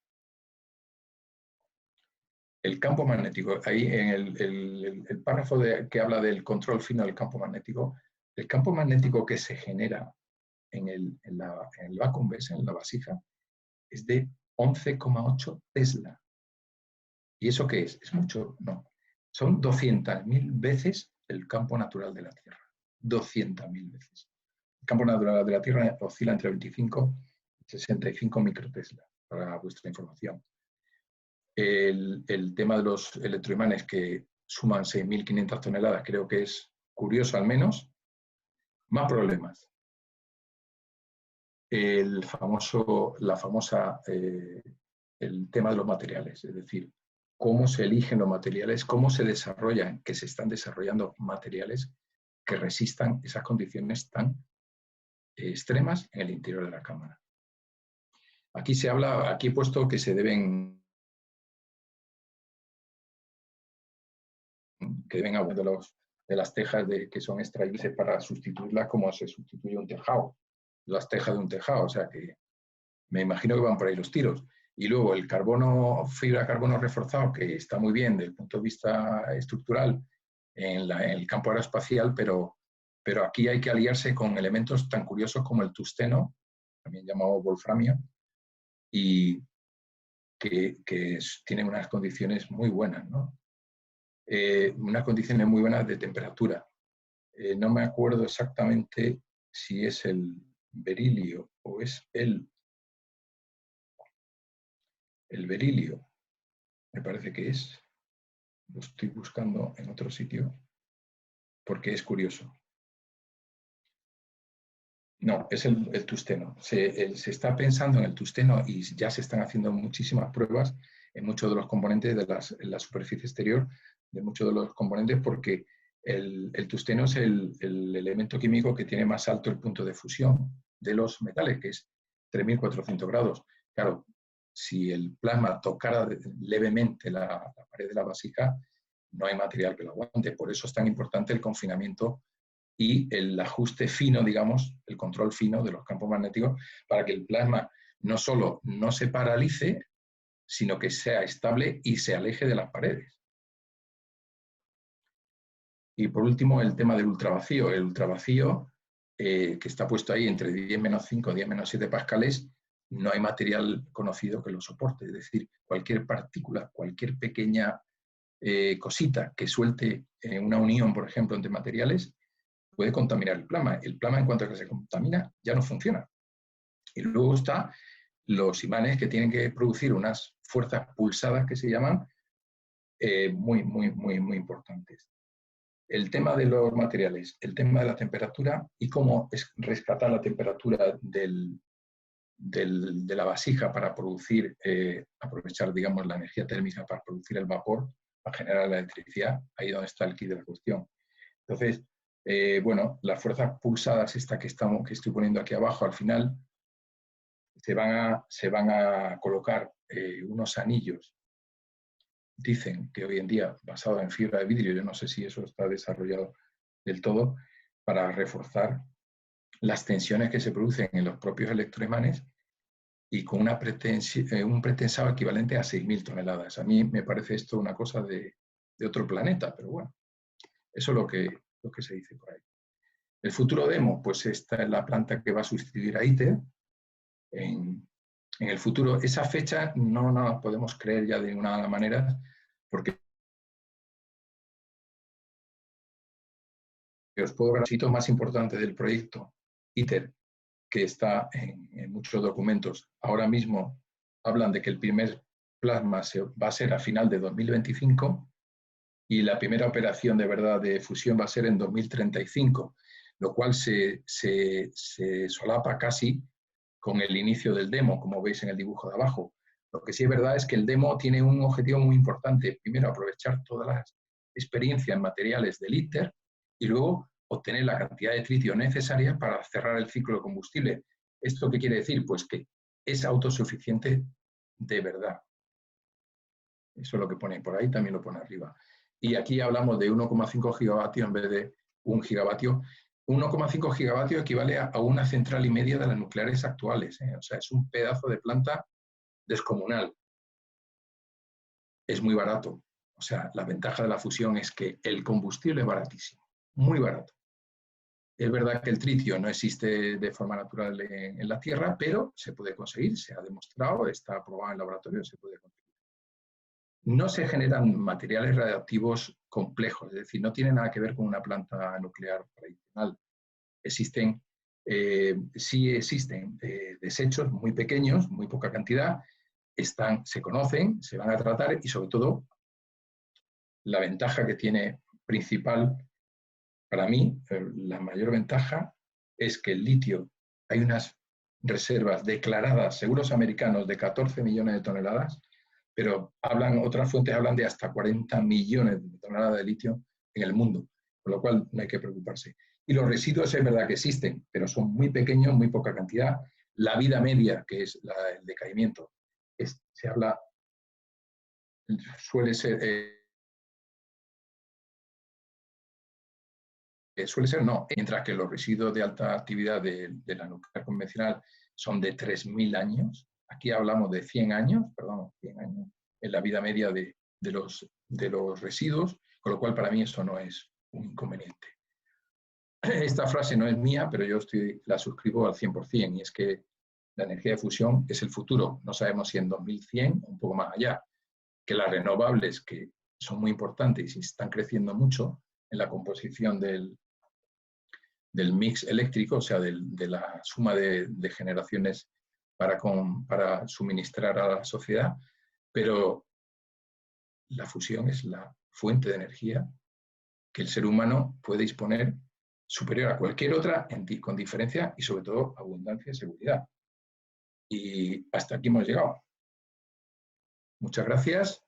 el campo magnético. Ahí en el párrafo que habla del control fino del campo magnético que se genera en el vacuum base, en la vasija, es de 11,8 Tesla. ¿Y eso qué es? ¿Es mucho? No. Son 200.000 veces el campo natural de la Tierra. 200.000 veces. El campo natural de la Tierra oscila entre 25 y 65 microtesla, para vuestra información. El tema de los electroimanes que suman 6.500 toneladas, creo que es curioso al menos. Más problemas. El tema de los materiales, es decir, cómo se eligen los materiales, cómo se desarrollan, que se están desarrollando materiales que resistan esas condiciones tan extremas en el interior de la cámara. Aquí se habla, aquí he puesto que se deben hablar de las tejas que son extraíbles para sustituirlas como se sustituye un tejado, las tejas de un tejado, o sea que me imagino que van por ahí los tiros. Y luego el fibra de carbono reforzado, que está muy bien desde el punto de vista estructural en el campo aeroespacial, pero aquí hay que aliarse con elementos tan curiosos como el tungsteno, también llamado wolframio, y que tienen unas condiciones muy buenas, ¿no? Unas condiciones muy buenas de temperatura. No me acuerdo exactamente si es el berilio o es el berilio, me parece que es. Lo estoy buscando en otro sitio porque es curioso. No, es el tungsteno. Se está pensando en el tungsteno y ya se están haciendo muchísimas pruebas en muchos de los componentes en la superficie exterior de muchos de los componentes porque el tungsteno es el elemento químico que tiene más alto el punto de fusión de los metales, que es 3.400 grados. Claro, si el plasma tocara levemente la pared de la vasija, no hay material que lo aguante. Por eso es tan importante el confinamiento y el ajuste fino, digamos, el control fino de los campos magnéticos para que el plasma no solo no se paralice, sino que sea estable y se aleje de las paredes. Y por último, el tema del ultravacío. El ultravacío, que está puesto ahí entre 10-5 y 10-7 pascales, no hay material conocido que lo soporte. Es decir, cualquier partícula, cualquier pequeña cosita que suelte una unión, por ejemplo, entre materiales, puede contaminar el plasma. El plasma, en cuanto a que se contamina, ya no funciona. Y luego están los imanes que tienen que producir unas fuerzas pulsadas que se llaman muy importantes. El tema de los materiales, el tema de la temperatura y cómo es rescatar la temperatura de la vasija para producir, aprovechar, digamos, la energía térmica para producir el vapor, para generar la electricidad, ahí donde está el quid de la cuestión. Entonces, bueno, las fuerzas pulsadas que estoy poniendo aquí abajo, al final, se van a colocar unos anillos dicen que hoy en día, basado en fibra de vidrio, yo no sé si eso está desarrollado del todo, para reforzar las tensiones que se producen en los propios electroimanes y con un pretensado equivalente a 6.000 toneladas. A mí me parece esto una cosa de otro planeta, pero bueno, eso es lo que se dice por ahí. El futuro demo, pues esta es la planta que va a sustituir a ITER. En el futuro, esa fecha no la podemos creer ya de ninguna manera, porque os puedo ver los hitos más importantes del proyecto ITER, que está en muchos documentos. Ahora mismo hablan de que el primer plasma va a ser a final de 2025 y la primera operación de verdad de fusión va a ser en 2035, lo cual se solapa casi con el inicio del demo, como veis en el dibujo de abajo. Lo que sí es verdad es que el demo tiene un objetivo muy importante. Primero, aprovechar todas las experiencias materiales del ITER y luego obtener la cantidad de tritio necesaria para cerrar el ciclo de combustible. ¿Esto qué quiere decir? Pues que es autosuficiente de verdad. Eso es lo que pone por ahí, también lo pone arriba. Y aquí hablamos de 1,5 gigavatios en vez de 1 gigavatio. 1,5 gigavatios equivale a una central y media de las nucleares actuales. O sea, es un pedazo de planta descomunal. Es muy barato. O sea, la ventaja de la fusión es que el combustible es baratísimo, muy barato. Es verdad que el tritio no existe de forma natural en la Tierra, pero se puede conseguir, se ha demostrado, está aprobado en laboratorio, se puede conseguir. No se generan materiales radiactivos complejos, es decir, no tiene nada que ver con una planta nuclear tradicional. Sí existen desechos muy pequeños, muy poca cantidad, se conocen, se van a tratar y sobre todo la ventaja que tiene principal para mí, la mayor ventaja es que el litio, hay unas reservas declaradas, seguros americanos, de 14 millones de toneladas, pero otras fuentes hablan de hasta 40 millones de toneladas de litio en el mundo, con lo cual no hay que preocuparse. Y los residuos es verdad que existen, pero son muy pequeños, muy poca cantidad. La vida media, que es el decaimiento, suele ser... mientras que los residuos de alta actividad de la nuclear convencional son de 3.000 años. Aquí hablamos de 100 años, perdón, 100 años en la vida media de los residuos, con lo cual para mí eso no es un inconveniente. Esta frase no es mía, pero yo la suscribo al 100%, y es que la energía de fusión es el futuro. No sabemos si en 2100 o un poco más allá, que las renovables, que son muy importantes y están creciendo mucho en la composición del mix eléctrico, o sea, de la suma de generaciones para suministrar a la sociedad, pero la fusión es la fuente de energía que el ser humano puede disponer superior a cualquier otra con diferencia y sobre todo abundancia y seguridad. Y hasta aquí hemos llegado. Muchas gracias.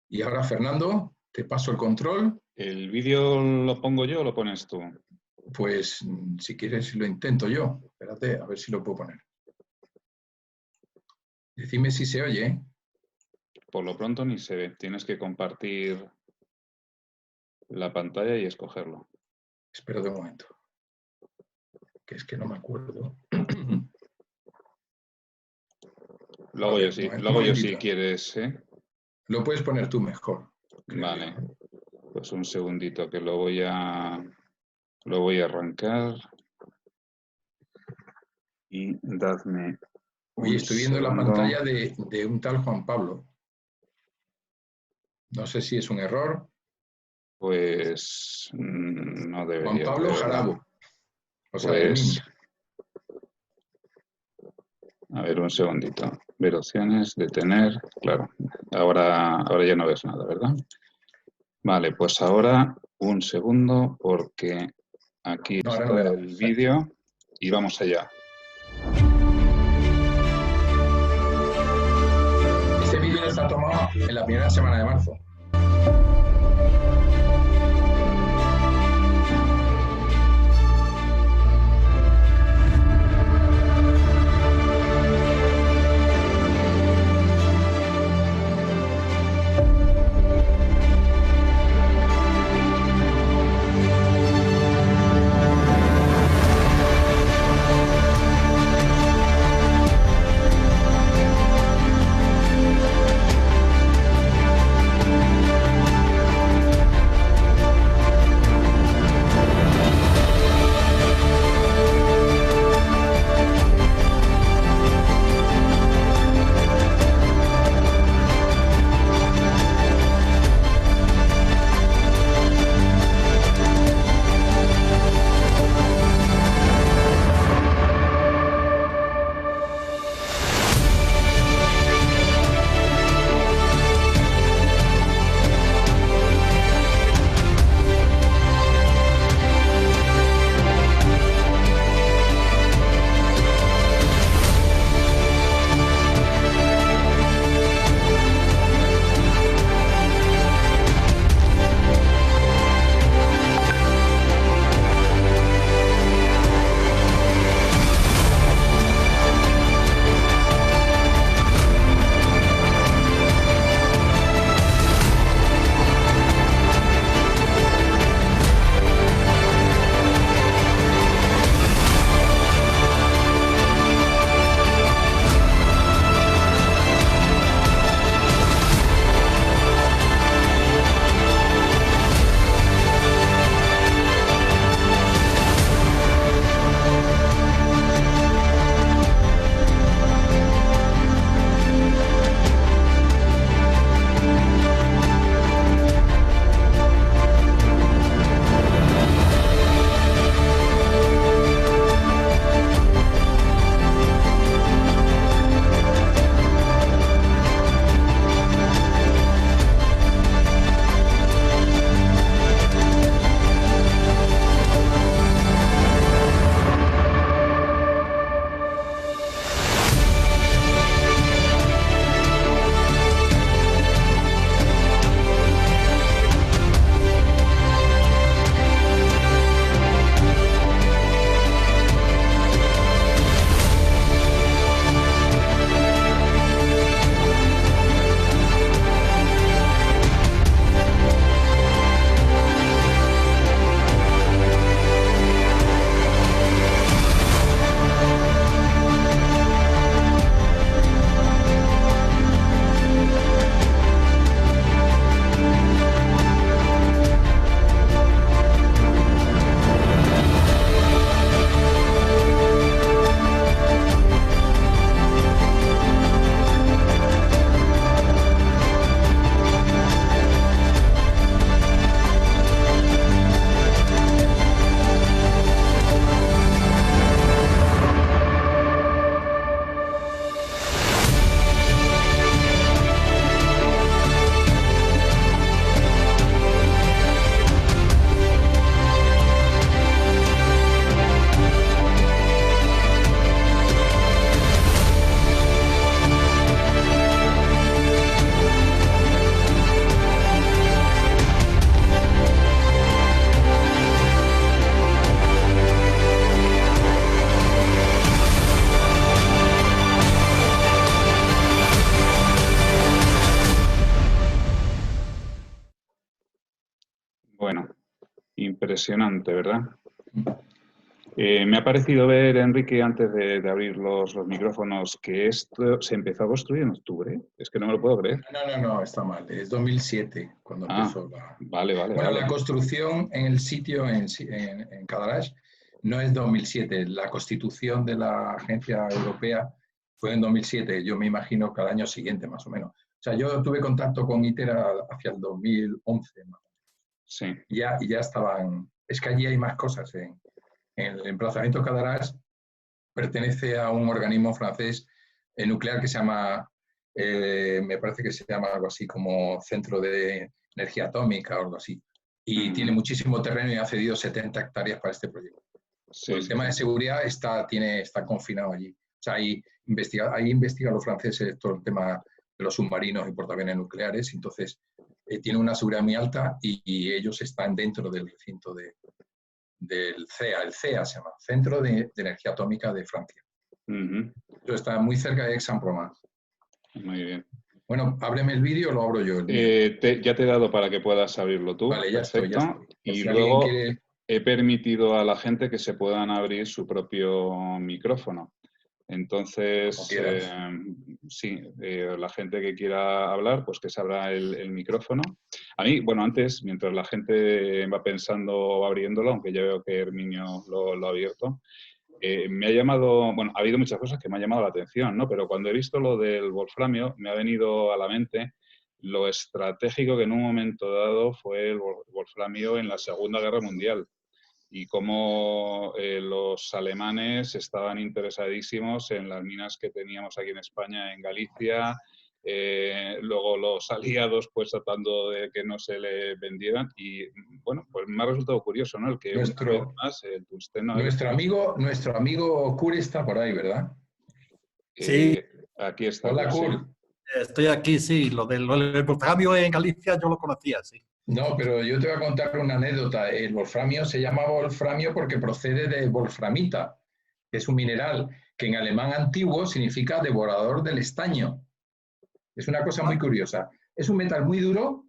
Y ahora, Fernando, te paso el control. ¿El vídeo lo pongo yo o lo pones tú? Pues si quieres lo intento yo. Espérate, a ver si lo puedo poner. Decidme si se oye, ¿eh? Por lo pronto ni se ve. Tienes que compartir la pantalla y escogerlo. Espera un momento. Que es que no me acuerdo. Lo hago yo sí. Lo hago yo si quieres, ¿eh? Lo puedes poner tú mejor. Vale. Pues un segundito que lo voy a arrancar. Y dadme. Oye, estoy viendo la pantalla de un tal Juan Pablo. No sé si es un error. Pues no debería. Juan Pablo Jarabo. O sea, pues, a ver, un segundito. Ver opciones, detener. Claro, ahora ya no ves nada, ¿verdad? Vale, pues ahora un segundo porque aquí está el vídeo y vamos allá. Este vídeo está tomado en la primera semana de marzo. Bueno, impresionante, ¿verdad? Me ha parecido ver, Enrique, antes de abrir los micrófonos, que esto se empezó a construir en octubre. Es que no me lo puedo creer. No, está mal. Es 2007 cuando empezó la... Vale. Bueno, la construcción en el sitio, en Cadarache, no es 2007. La constitución de la agencia europea fue en 2007. Yo me imagino que al año siguiente, más o menos. O sea, yo tuve contacto con ITER hacia el 2011. Sí. Ya estaban... Es que allí hay más cosas. En el emplazamiento Cadarache pertenece a un organismo francés nuclear que se llama, me parece que se llama algo así como Centro de Energía Atómica o algo así. Y tiene muchísimo terreno y ha cedido 70 hectáreas para este proyecto. Sí, Por el tema de seguridad está confinado allí. O sea, ahí investigan los franceses todo el tema de los submarinos y portaaviones nucleares. Entonces, tiene una seguridad muy alta y ellos están dentro del recinto del CEA. El CEA se llama, Centro de Energía Atómica de Francia. Esto está muy cerca de Aix-en-Provence. Muy bien. Bueno, ábreme el vídeo o lo abro yo. Ya te he dado para que puedas abrirlo tú. Vale, ya Perfecto. estoy. Y si luego quiere... he permitido a la gente que se puedan abrir su propio micrófono. Entonces, sí, la gente que quiera hablar, pues que se abra el micrófono. A mí, bueno, antes, mientras la gente va pensando abriéndolo, aunque ya veo que Herminio lo ha abierto, me ha llamado, bueno, ha habido muchas cosas que me han llamado la atención, ¿no? Pero cuando he visto lo del wolframio, me ha venido a la mente lo estratégico que en un momento dado fue el wolframio en la Segunda Guerra Mundial y cómo los alemanes estaban interesadísimos en las minas que teníamos aquí en España, en Galicia, luego los aliados pues tratando de que no se le vendieran y bueno, pues me ha resultado curioso, ¿no? El que una vez más el tungsteno... Nuestro amigo Kurt está por ahí, ¿verdad? Sí. Aquí está. Hola, Kurt. Estoy aquí, sí. Lo del wolframio en Galicia yo lo conocía, sí. No, pero yo te voy a contar una anécdota. El wolframio se llama wolframio porque procede de wolframita, que es un mineral que en alemán antiguo significa devorador del estaño. Es una cosa muy curiosa. Es un metal muy duro,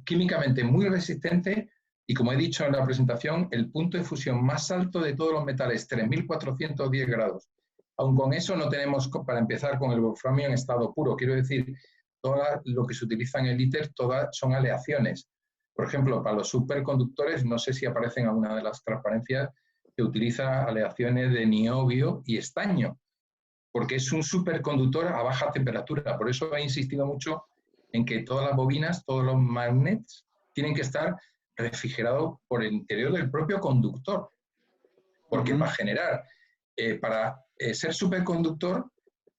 químicamente muy resistente y, como he dicho en la presentación, el punto de fusión más alto de todos los metales, 3.410 grados. Aun con eso no tenemos, para empezar, con el wolframio en estado puro. Quiero decir, todo lo que se utiliza en el ITER, todas son aleaciones. Por ejemplo, para los superconductores, no sé si aparece en alguna de las transparencias, se utiliza aleaciones de niobio y estaño, porque es un superconductor a baja temperatura. Por eso he insistido mucho en que todas las bobinas, todos los magnets, tienen que estar refrigerados por el interior del propio conductor. Porque para generar, para ser superconductor,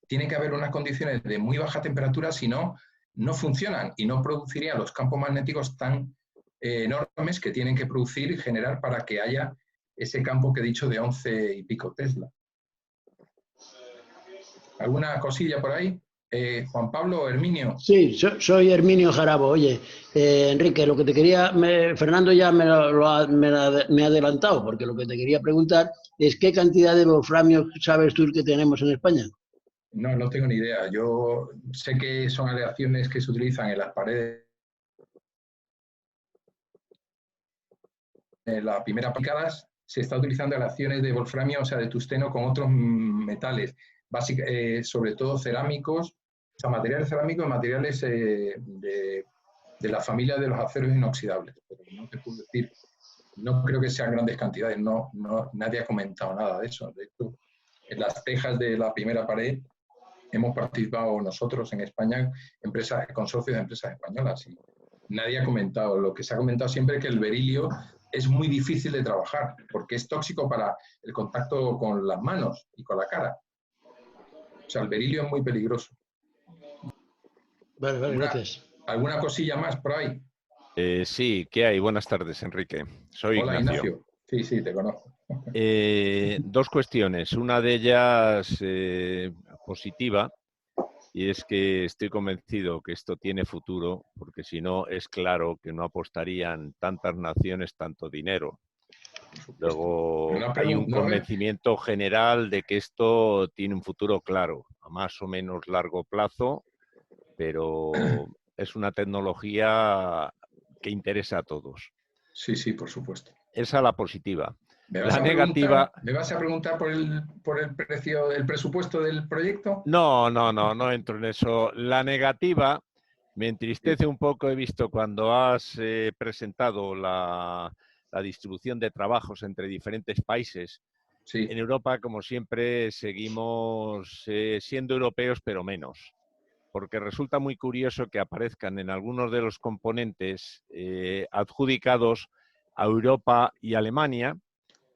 tiene que haber unas condiciones de muy baja temperatura, si no, no funcionan y no producirían los campos magnéticos tan enormes que tienen que producir y generar para que haya ese campo que he dicho de 11 y pico Tesla. ¿Alguna cosilla por ahí? Juan Pablo o Herminio. Sí, soy Herminio Jarabo. Oye, Enrique, lo que te quería, Fernando ya me ha adelantado, porque lo que te quería preguntar es qué cantidad de wolframio sabes tú que tenemos en España. No tengo ni idea. Yo sé que son aleaciones que se utilizan en las paredes. En las primeras aplicadas se está utilizando aleaciones de wolframio, o sea, de tungsteno con otros metales, sobre todo cerámicos, o sea, materiales cerámicos, materiales de la familia de los aceros inoxidables. Pero no te puedo decir, no creo que sean grandes cantidades, nadie ha comentado nada de eso. De hecho, en las tejas de la primera pared hemos participado nosotros en España, consorcios de empresas españolas, y nadie ha comentado. Lo que se ha comentado siempre es que el berilio es muy difícil de trabajar, porque es tóxico para el contacto con las manos y con la cara. O sea, el berilio es muy peligroso. Vale, gracias. ¿Alguna cosilla más por ahí? Sí, ¿qué hay? Buenas tardes, Enrique. Soy Hola, Ignacio. Sí, te conozco. Dos cuestiones. Una de ellas positiva, y es que estoy convencido que esto tiene futuro, porque si no, es claro que no apostarían tantas naciones tanto dinero. Luego hay un convencimiento general de que esto tiene un futuro claro, a más o menos largo plazo, pero es una tecnología que interesa a todos. Sí, sí, por supuesto. Esa es la positiva. ¿Me vas, La a negativa... ¿Me vas a preguntar por el precio, el presupuesto del proyecto? No entro en eso. La negativa me entristece un poco. He visto cuando has presentado la distribución de trabajos entre diferentes países. Sí. En Europa, como siempre, seguimos siendo europeos, pero menos. Porque resulta muy curioso que aparezcan en algunos de los componentes adjudicados a Europa y Alemania,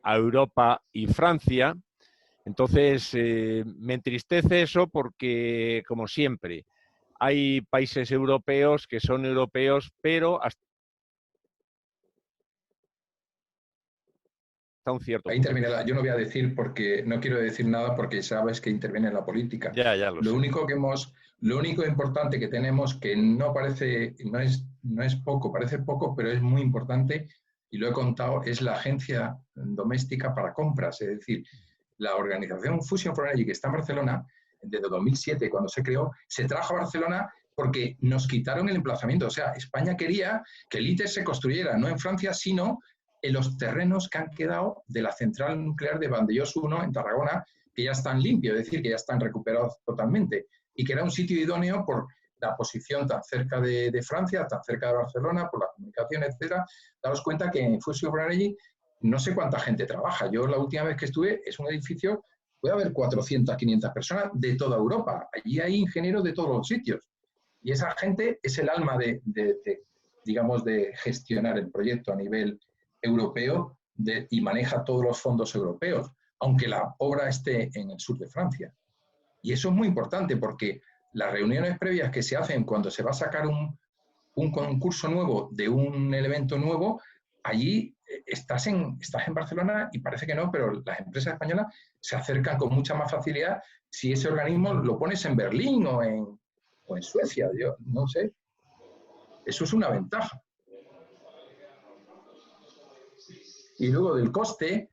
a Europa y Francia. Entonces, me entristece eso porque, como siempre, hay países europeos que son europeos, pero hasta un cierto Ahí punto. interviene yo no voy a decir porque no quiero decir nada porque sabes que interviene en la política. Ya lo sé. Lo único importante que tenemos que no es poco, parece poco, pero es muy importante y lo he contado, es la agencia doméstica para compras, es decir, la organización Fusion for Energy que está en Barcelona desde 2007 cuando se creó, se trajo a Barcelona porque nos quitaron el emplazamiento. O sea, España quería que el ITER se construyera no en Francia, sino en los terrenos que han quedado de la central nuclear de Vandellós 1 en Tarragona, que ya están limpios, es decir, que ya están recuperados totalmente, y que era un sitio idóneo por la posición tan cerca de Francia, tan cerca de Barcelona, por la comunicación, etcétera. Daos cuenta que en Fusion for Energy no sé cuánta gente trabaja. Yo la última vez que estuve, es un edificio, puede haber 400, 500 personas de toda Europa. Allí hay ingenieros de todos los sitios. Y esa gente es el alma digamos, de gestionar el proyecto a nivel europeo y maneja todos los fondos europeos, aunque la obra esté en el sur de Francia. Y eso es muy importante porque las reuniones previas que se hacen cuando se va a sacar un concurso nuevo de un elemento nuevo, allí estás en Barcelona y parece que no, pero las empresas españolas se acercan con mucha más facilidad si ese organismo lo pones en Berlín o en Suecia, yo no sé. Eso es una ventaja. Y luego del coste,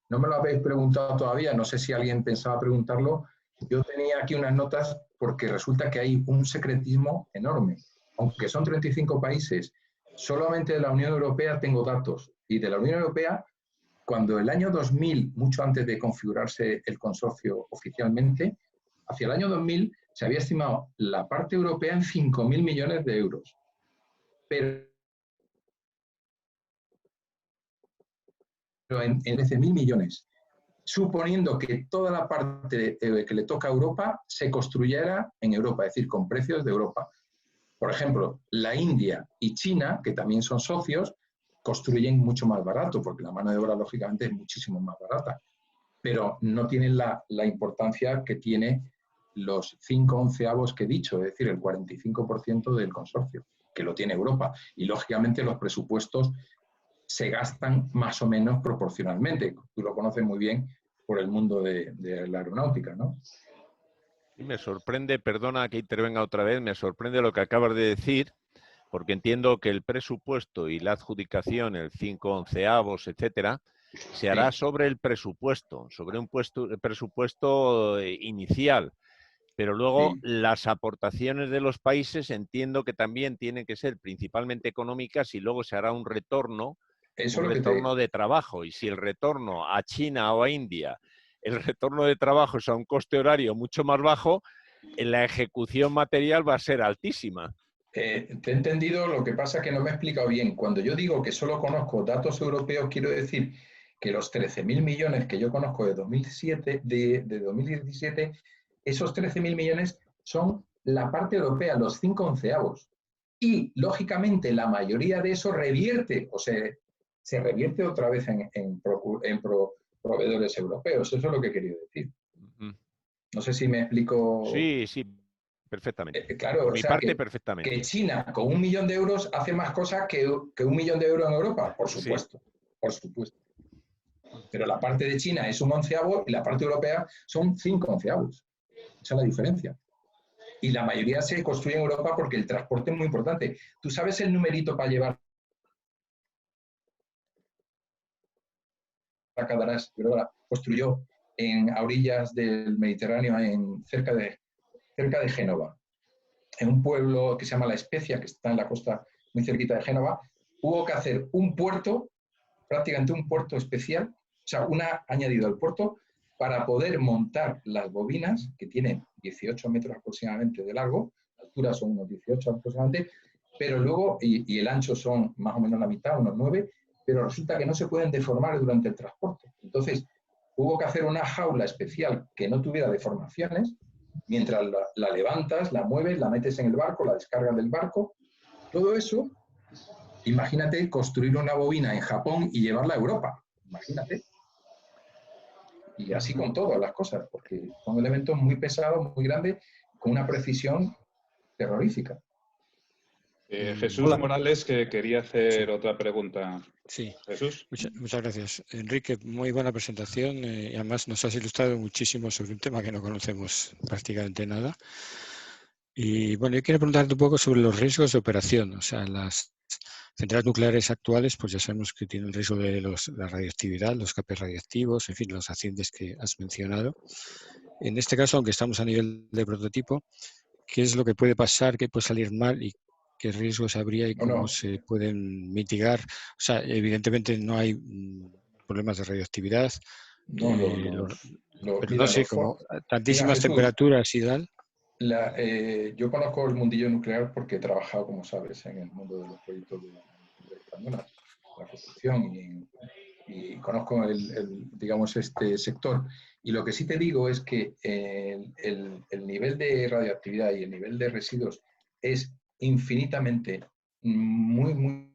no me lo habéis preguntado todavía, no sé si alguien pensaba preguntarlo. Yo tenía aquí unas notas porque resulta que hay un secretismo enorme. Aunque son 35 países, solamente de la Unión Europea tengo datos. Y de la Unión Europea, cuando el año 2000, mucho antes de configurarse el consorcio oficialmente, hacia el año 2000 se había estimado la parte europea en 5.000 millones de euros. Pero en 13.000 millones, suponiendo que toda la parte que le toca a Europa se construyera en Europa, es decir, con precios de Europa. Por ejemplo, la India y China, que también son socios, construyen mucho más barato, porque la mano de obra, lógicamente, es muchísimo más barata, pero no tienen la importancia que tiene los 5/11 que he dicho, es decir, el 45% del consorcio, que lo tiene Europa. Y, lógicamente, los presupuestos se gastan más o menos proporcionalmente. Tú lo conoces muy bien por el mundo de la aeronáutica, ¿no? Y me sorprende, perdona que intervenga otra vez, me sorprende lo que acabas de decir, porque entiendo que el presupuesto y la adjudicación, el 5/11, etcétera, se hará sobre el presupuesto, sobre un presupuesto inicial. Pero luego las aportaciones de los países entiendo que también tienen que ser principalmente económicas y luego se hará un retorno, de trabajo. Y si el retorno a China o a India, el retorno de trabajo es a un coste horario mucho más bajo, la ejecución material va a ser altísima. Te he entendido, lo que pasa es que no me he explicado bien. Cuando yo digo que solo conozco datos europeos, quiero decir que los 13.000 millones que yo conozco de 2007, de 2017, esos 13.000 millones son la parte europea, los 5/11. Y, lógicamente, la mayoría de eso revierte, o se revierte otra vez en proveedores europeos. Eso es lo que he querido decir. No sé si me explico. Sí, perfectamente. Claro, Por mi parte, perfectamente. Que China con 1 millón de euros hace más cosas que 1 millón de euros en Europa, por supuesto, por supuesto. Pero la parte de China es 1/11 y la parte europea son 5/11. Esa es la diferencia. Y la mayoría se construye en Europa porque el transporte es muy importante. ¿Tú sabes el numerito para llevar a Cadarache? Construyó a orillas del Mediterráneo, cerca de Génova, en un pueblo que se llama La Especia, que está en la costa muy cerquita de Génova, hubo que hacer un puerto, prácticamente un puerto especial, o sea, añadido al puerto, para poder montar las bobinas, que tienen 18 metros aproximadamente de largo, la altura son unos 18 aproximadamente, pero luego, y el ancho son más o menos la mitad, unos 9, pero resulta que no se pueden deformar durante el transporte. Entonces, hubo que hacer una jaula especial que no tuviera deformaciones, mientras la levantas, la mueves, la metes en el barco, la descargas del barco. Todo eso, imagínate construir una bobina en Japón y llevarla a Europa. Imagínate. Y así con todas las cosas, porque son elementos muy pesados, muy grandes, con una precisión terrorífica. Jesús Morales, que quería hacer otra pregunta. Sí, Jesús. muchas gracias. Enrique, muy buena presentación y además nos has ilustrado muchísimo sobre un tema que no conocemos prácticamente nada. Y bueno, yo quiero preguntarte un poco sobre los riesgos de operación. O sea, las centrales nucleares actuales, pues ya sabemos que tienen el riesgo de la radioactividad, los escapes radiactivos, en fin, los accidentes que has mencionado. En este caso, aunque estamos a nivel de prototipo, ¿qué es lo que puede pasar, qué puede salir mal y qué riesgos habría y cómo se pueden mitigar? O sea, evidentemente no hay problemas de radioactividad, pero no sé, como tantísimas Jesús, temperaturas y tal. Yo conozco el mundillo nuclear porque he trabajado, como sabes, en el mundo de los proyectos de española, la construcción, y conozco digamos, este sector. Y lo que sí te digo es que el nivel de radioactividad y el nivel de residuos es infinitamente muy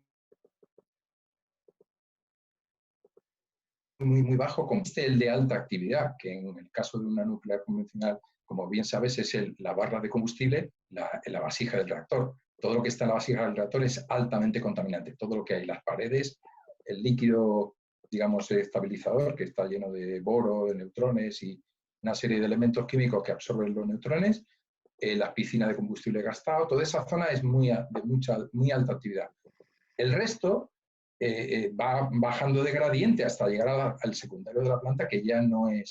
bajo, como el de alta actividad, que en el caso de una nuclear convencional, como bien sabes, es la barra de combustible, la vasija del reactor. Todo lo que está en la vasija del reactor es altamente contaminante. Todo lo que hay, las paredes, el líquido, digamos, estabilizador, que está lleno de boro, de neutrones y una serie de elementos químicos que absorben los neutrones, las piscinas de combustible gastado, toda esa zona es muy alta actividad. El resto va bajando de gradiente hasta llegar al secundario de la planta, que ya no hay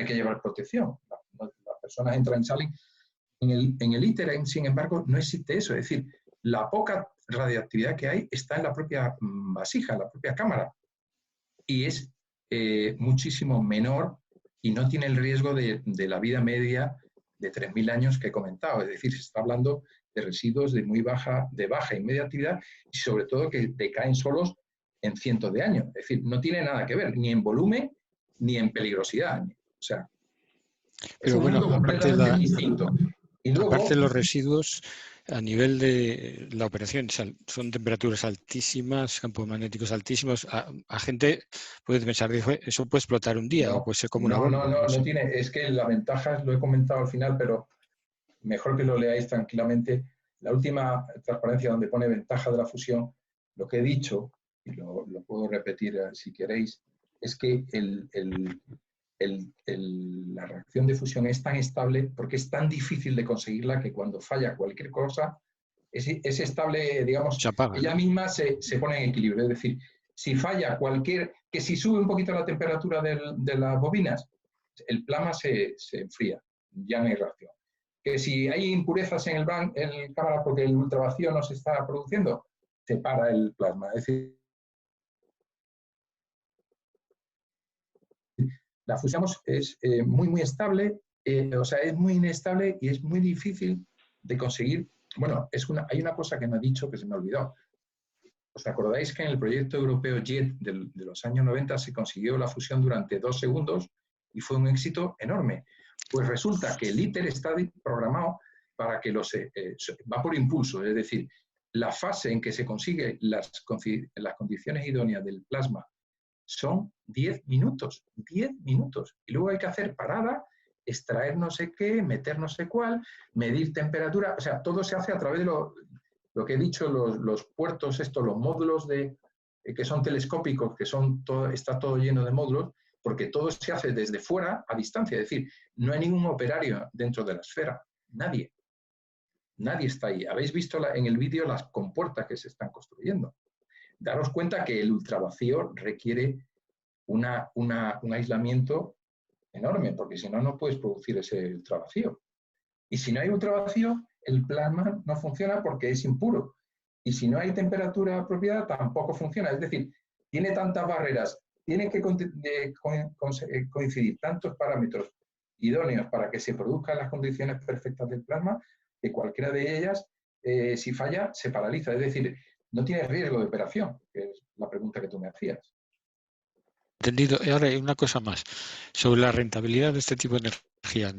que llevar protección. Las personas entran y salen. En el ITER, sin embargo, no existe eso. Es decir, la poca radiactividad que hay está en la propia vasija, en la propia cámara. Y es muchísimo menor y no tiene el riesgo de la vida media de 3.000 años que he comentado. Es decir, se está hablando de residuos de baja y media actividad y sobre todo que decaen solos en cientos de años. Es decir, no tiene nada que ver ni en volumen ni en peligrosidad. O sea, pero bueno, completamente distinto. Y luego, aparte de los residuos, a nivel de la operación, son temperaturas altísimas, campos magnéticos altísimos. A gente puede pensar, eso puede explotar un día o puede ser como una bomba. No tiene. Es que la ventaja, lo he comentado al final, pero mejor que lo leáis tranquilamente. La última transparencia donde pone ventaja de la fusión, lo que he dicho, y lo puedo repetir si queréis, es que la reacción de fusión es tan estable porque es tan difícil de conseguirla que cuando falla cualquier cosa, es estable, digamos, se apaga, ella misma se pone en equilibrio. Es decir, si falla que si sube un poquito la temperatura de las bobinas, el plasma se enfría, ya no hay reacción. Que si hay impurezas en el cámara porque el ultravacío no se está produciendo, se para el plasma. Es decir, la fusión es muy estable, o sea, es muy inestable y es muy difícil de conseguir. Bueno, hay una cosa que me ha dicho que se me ha olvidado. ¿Os acordáis que en el proyecto europeo JET de los años 90 se consiguió la fusión durante 2 segundos y fue un éxito enorme? Pues resulta que el ITER está programado para que va por impulso, es decir, la fase en que se consigue las condiciones idóneas del plasma son 10 minutos, 10 minutos. Y luego hay que hacer parada, extraer no sé qué, meter no sé cuál, medir temperatura, o sea, todo se hace a través de lo que he dicho, los puertos, los módulos que son telescópicos, está todo lleno de módulos, porque todo se hace desde fuera a distancia, es decir, no hay ningún operario dentro de la esfera, nadie está ahí. Habéis visto en el vídeo las compuertas que se están construyendo. Daros cuenta que el ultravacío requiere un aislamiento enorme, porque si no, no puedes producir ese ultravacío. Y si no hay ultravacío, el plasma no funciona porque es impuro. Y si no hay temperatura apropiada, tampoco funciona. Es decir, tiene tantas barreras, tienen que coincidir tantos parámetros idóneos para que se produzcan las condiciones perfectas del plasma, que cualquiera de ellas, si falla, se paraliza. Es decir, no tiene riesgo de operación, que es la pregunta que tú me hacías. Entendido. Y ahora hay una cosa más. Sobre la rentabilidad de este tipo de energía.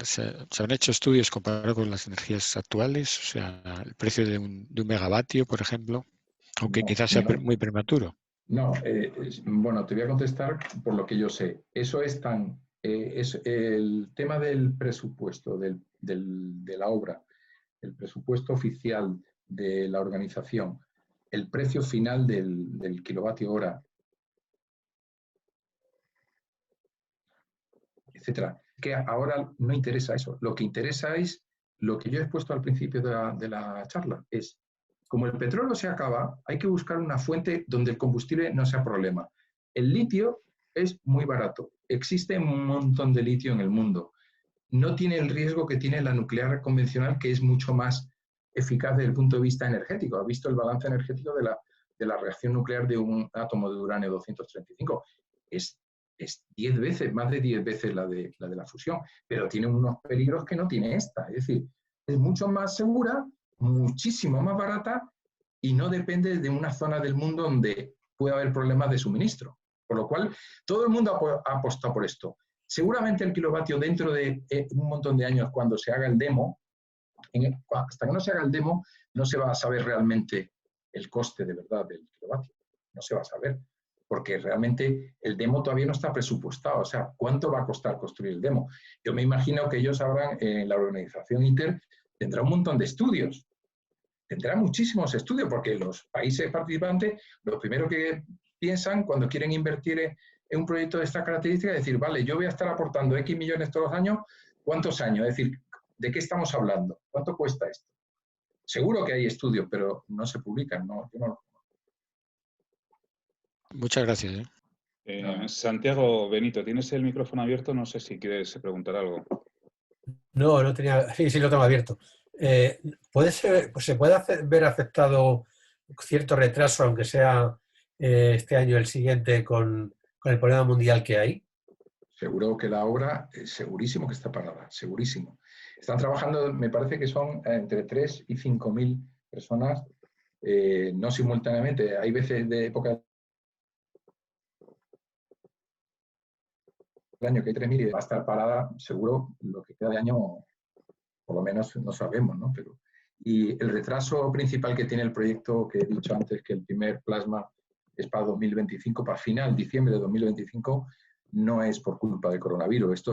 ¿Se han hecho estudios comparado con las energías actuales? O sea, el precio de un megavatio, por ejemplo, aunque No, quizás sea no. muy prematuro. No, bueno, te voy a contestar por lo que yo sé. Eso es es el tema del presupuesto de la obra, el presupuesto oficial de la organización, el precio final del kilovatio hora, etcétera. Que ahora no interesa eso. Lo que interesa es lo que yo he expuesto al principio de la charla, es como el petróleo se acaba, hay que buscar una fuente donde el combustible no sea problema. El litio es muy barato. Existe un montón de litio en el mundo. No tiene el riesgo que tiene la nuclear convencional, que es mucho más eficaz desde el punto de vista energético. ¿Ha visto el balance energético de la reacción nuclear de un átomo de uranio 235? Es 10 veces, más de 10 veces la de la fusión, pero tiene unos peligros que no tiene esta. Es decir, es mucho más segura, muchísimo más barata y no depende de una zona del mundo donde puede haber problemas de suministro. Por lo cual, todo el mundo ha apostado por esto. Seguramente el kilovatio dentro de un montón de años, cuando se haga el demo, hasta que no se haga el demo, no se va a saber realmente el coste de verdad del kilovatio. No se va a saber, porque realmente el demo todavía no está presupuestado. O sea, ¿cuánto va a costar construir el demo? Yo me imagino que ellos sabrán, la organización ITER tendrá un montón de estudios. Tendrá muchísimos estudios, porque los países participantes, lo primero que piensan cuando quieren invertir en un proyecto de esta característica es decir, vale, yo voy a estar aportando X millones todos los años, ¿cuántos años? Es decir, ¿de qué estamos hablando? ¿Cuánto cuesta esto? Seguro que hay estudios, pero no se publican, ¿no? Yo no. Muchas gracias. Santiago Benito, ¿tienes el micrófono abierto? No sé si quieres preguntar algo. No, no tenía. Sí, lo tengo abierto. ¿Se puede ver afectado cierto retraso, aunque sea este año o el siguiente, con el problema mundial que hay? Seguro que la obra, segurísimo que está parada, segurísimo. Están trabajando, me parece que son entre 3 y 5.000 personas, no simultáneamente. Hay veces de época del año que hay 3.000 y va a estar parada, seguro, lo que queda de año, por lo menos no sabemos, ¿no? Y el retraso principal que tiene el proyecto, que he dicho antes, que el primer plasma es para 2025, para final, diciembre de 2025, no es por culpa del coronavirus.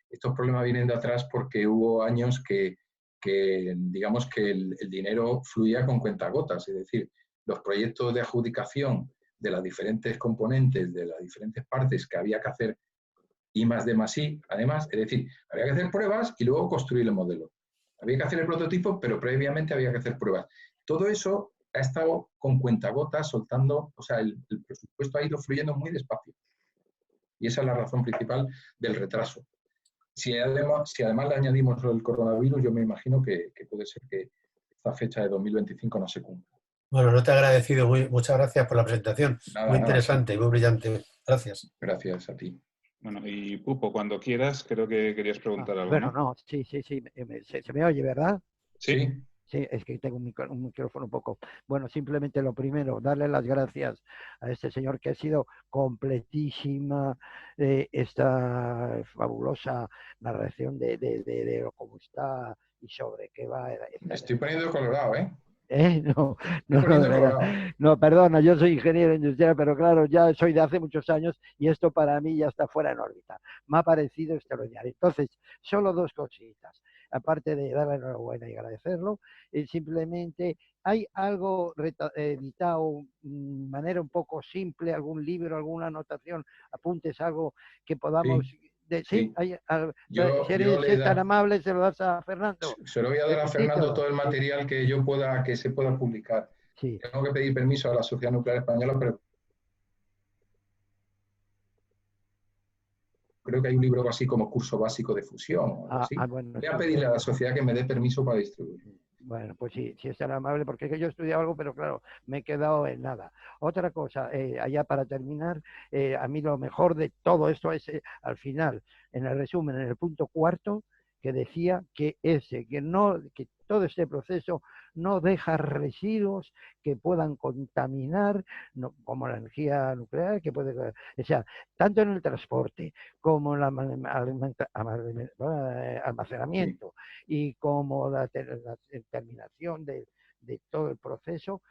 Estos problemas vienen de atrás porque hubo años que digamos que el dinero fluía con cuentagotas, es decir, los proyectos de adjudicación de las diferentes componentes, de las diferentes partes que había que hacer I+D+I, además, es decir, había que hacer pruebas y luego construir el modelo. Había que hacer el prototipo, pero previamente había que hacer pruebas. Todo eso ha estado con cuentagotas, soltando, o sea, el presupuesto ha ido fluyendo muy despacio. Y esa es la razón principal del retraso. Si además le añadimos el coronavirus, yo me imagino que puede ser que esta fecha de 2025 no se cumpla. Bueno, no te he agradecido. Muchas gracias por la presentación. Muy interesante y muy brillante. Gracias. Gracias a ti. Bueno, y Pupo, cuando quieras, creo que querías preguntar algo, bueno, ¿no? sí, se me oye, ¿verdad? Sí. Sí, es que tengo un micrófono un poco. Bueno, simplemente lo primero, darle las gracias a este señor que ha sido completísima esta fabulosa narración de cómo está y sobre qué va. Me estoy poniendo colorado, ¿eh? No, perdona, yo soy ingeniero industrial, pero claro, ya soy de hace muchos años y esto para mí ya está fuera en órbita. Me ha parecido extraordinario. Entonces, solo dos cositas. Aparte de darle enhorabuena y agradecerlo, simplemente hay algo editado de manera un poco simple, algún libro, alguna anotación, apuntes, algo que podamos... Sí. Si eres tan amable, se lo das a Fernando. Se lo voy a dar a Fernando todo el material que se pueda publicar. Sí. Tengo que pedir permiso a la Sociedad Nuclear Española, pero creo que hay un libro así como curso básico de fusión. O algo así. Bueno, voy a pedirle a la sociedad que me dé permiso para distribuir. Bueno, pues sí, si es tan amable, porque es que yo he estudiado algo, pero claro, me he quedado en nada. Otra cosa, allá para terminar, a mí lo mejor de todo esto es al final, en el resumen, en el punto cuarto, que decía que que todo este proceso no deja residuos que puedan contaminar, como la energía nuclear, que puede, o sea, tanto en el transporte como en el almacenamiento y como la terminación de todo el proceso,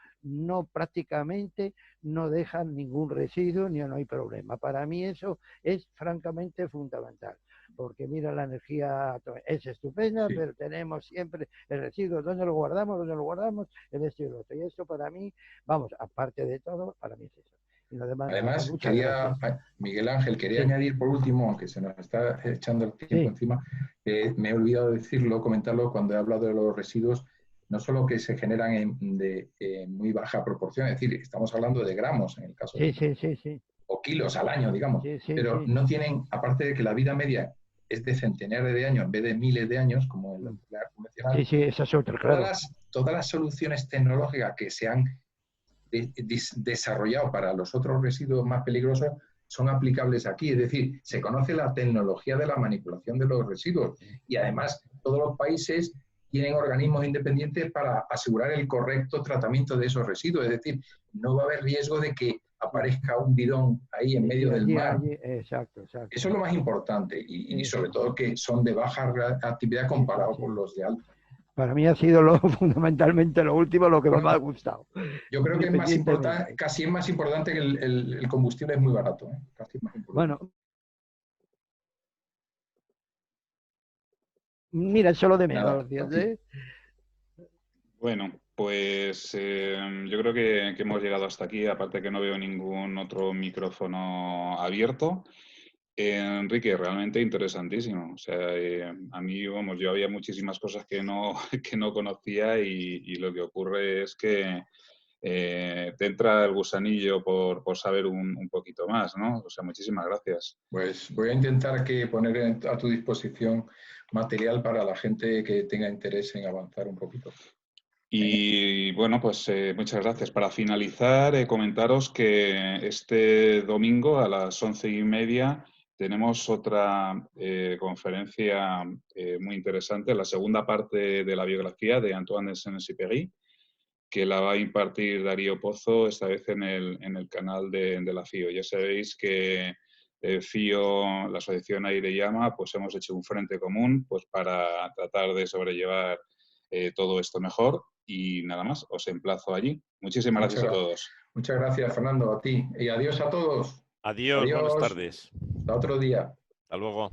prácticamente no dejan ningún residuo ni no hay problema. Para mí eso es francamente fundamental. Porque mira, la energía es estupenda, pero tenemos siempre el residuo, ¿dónde lo guardamos? El esto y el otro. Y esto para mí, vamos, aparte de todo, para mí es eso. Y lo demás, Además, muchas gracias. Miguel Ángel, quería añadir por último, aunque se nos está echando el tiempo encima, me he olvidado decirlo, comentarlo cuando he hablado de los residuos, no solo que se generan en muy baja proporción, es decir, estamos hablando de gramos en el caso de o kilos al año, digamos, pero no tienen, aparte de que la vida media es de centenares de años en vez de miles de años, como en la nuclear convencional, esa es otra, claro. Todas las soluciones tecnológicas que se han desarrollado para los otros residuos más peligrosos son aplicables aquí. Es decir, se conoce la tecnología de la manipulación de los residuos y además todos los países tienen organismos independientes para asegurar el correcto tratamiento de esos residuos. Es decir, no va a haber riesgo de que aparezca un bidón ahí en medio del mar. Exacto. Eso es lo más importante y sobre todo que son de baja actividad comparado con los de alta. Para mí ha sido fundamentalmente lo último, lo que más me ha gustado. Yo creo que es más importante, casi es más importante que el combustible es muy barato. Casi es más importante. Bueno, mira, solo de menos. Bueno, pues yo creo que hemos llegado hasta aquí, aparte que no veo ningún otro micrófono abierto. Enrique, realmente interesantísimo. O sea, a mí, vamos, yo había muchísimas cosas que no conocía y lo que ocurre es que te entra el gusanillo por saber un poquito más, ¿no? O sea, muchísimas gracias. Pues voy a intentar poner a tu disposición material para la gente que tenga interés en avanzar un poquito. Y bueno, pues muchas gracias. Para finalizar, comentaros que este domingo a las 11:30 tenemos otra conferencia muy interesante, la segunda parte de la biografía de Antoine de Saint-Exupéry, que la va a impartir Darío Pozo, esta vez en el canal de la FIO. Ya sabéis que FIO, la Asociación Aire y Llama, pues hemos hecho un frente común pues para tratar de sobrellevar todo esto mejor. Y nada más, os emplazo allí. Muchísimas gracias a todos. Muchas gracias, Fernando, a ti. Y adiós a todos. Adiós, buenas tardes. Hasta otro día. Hasta luego.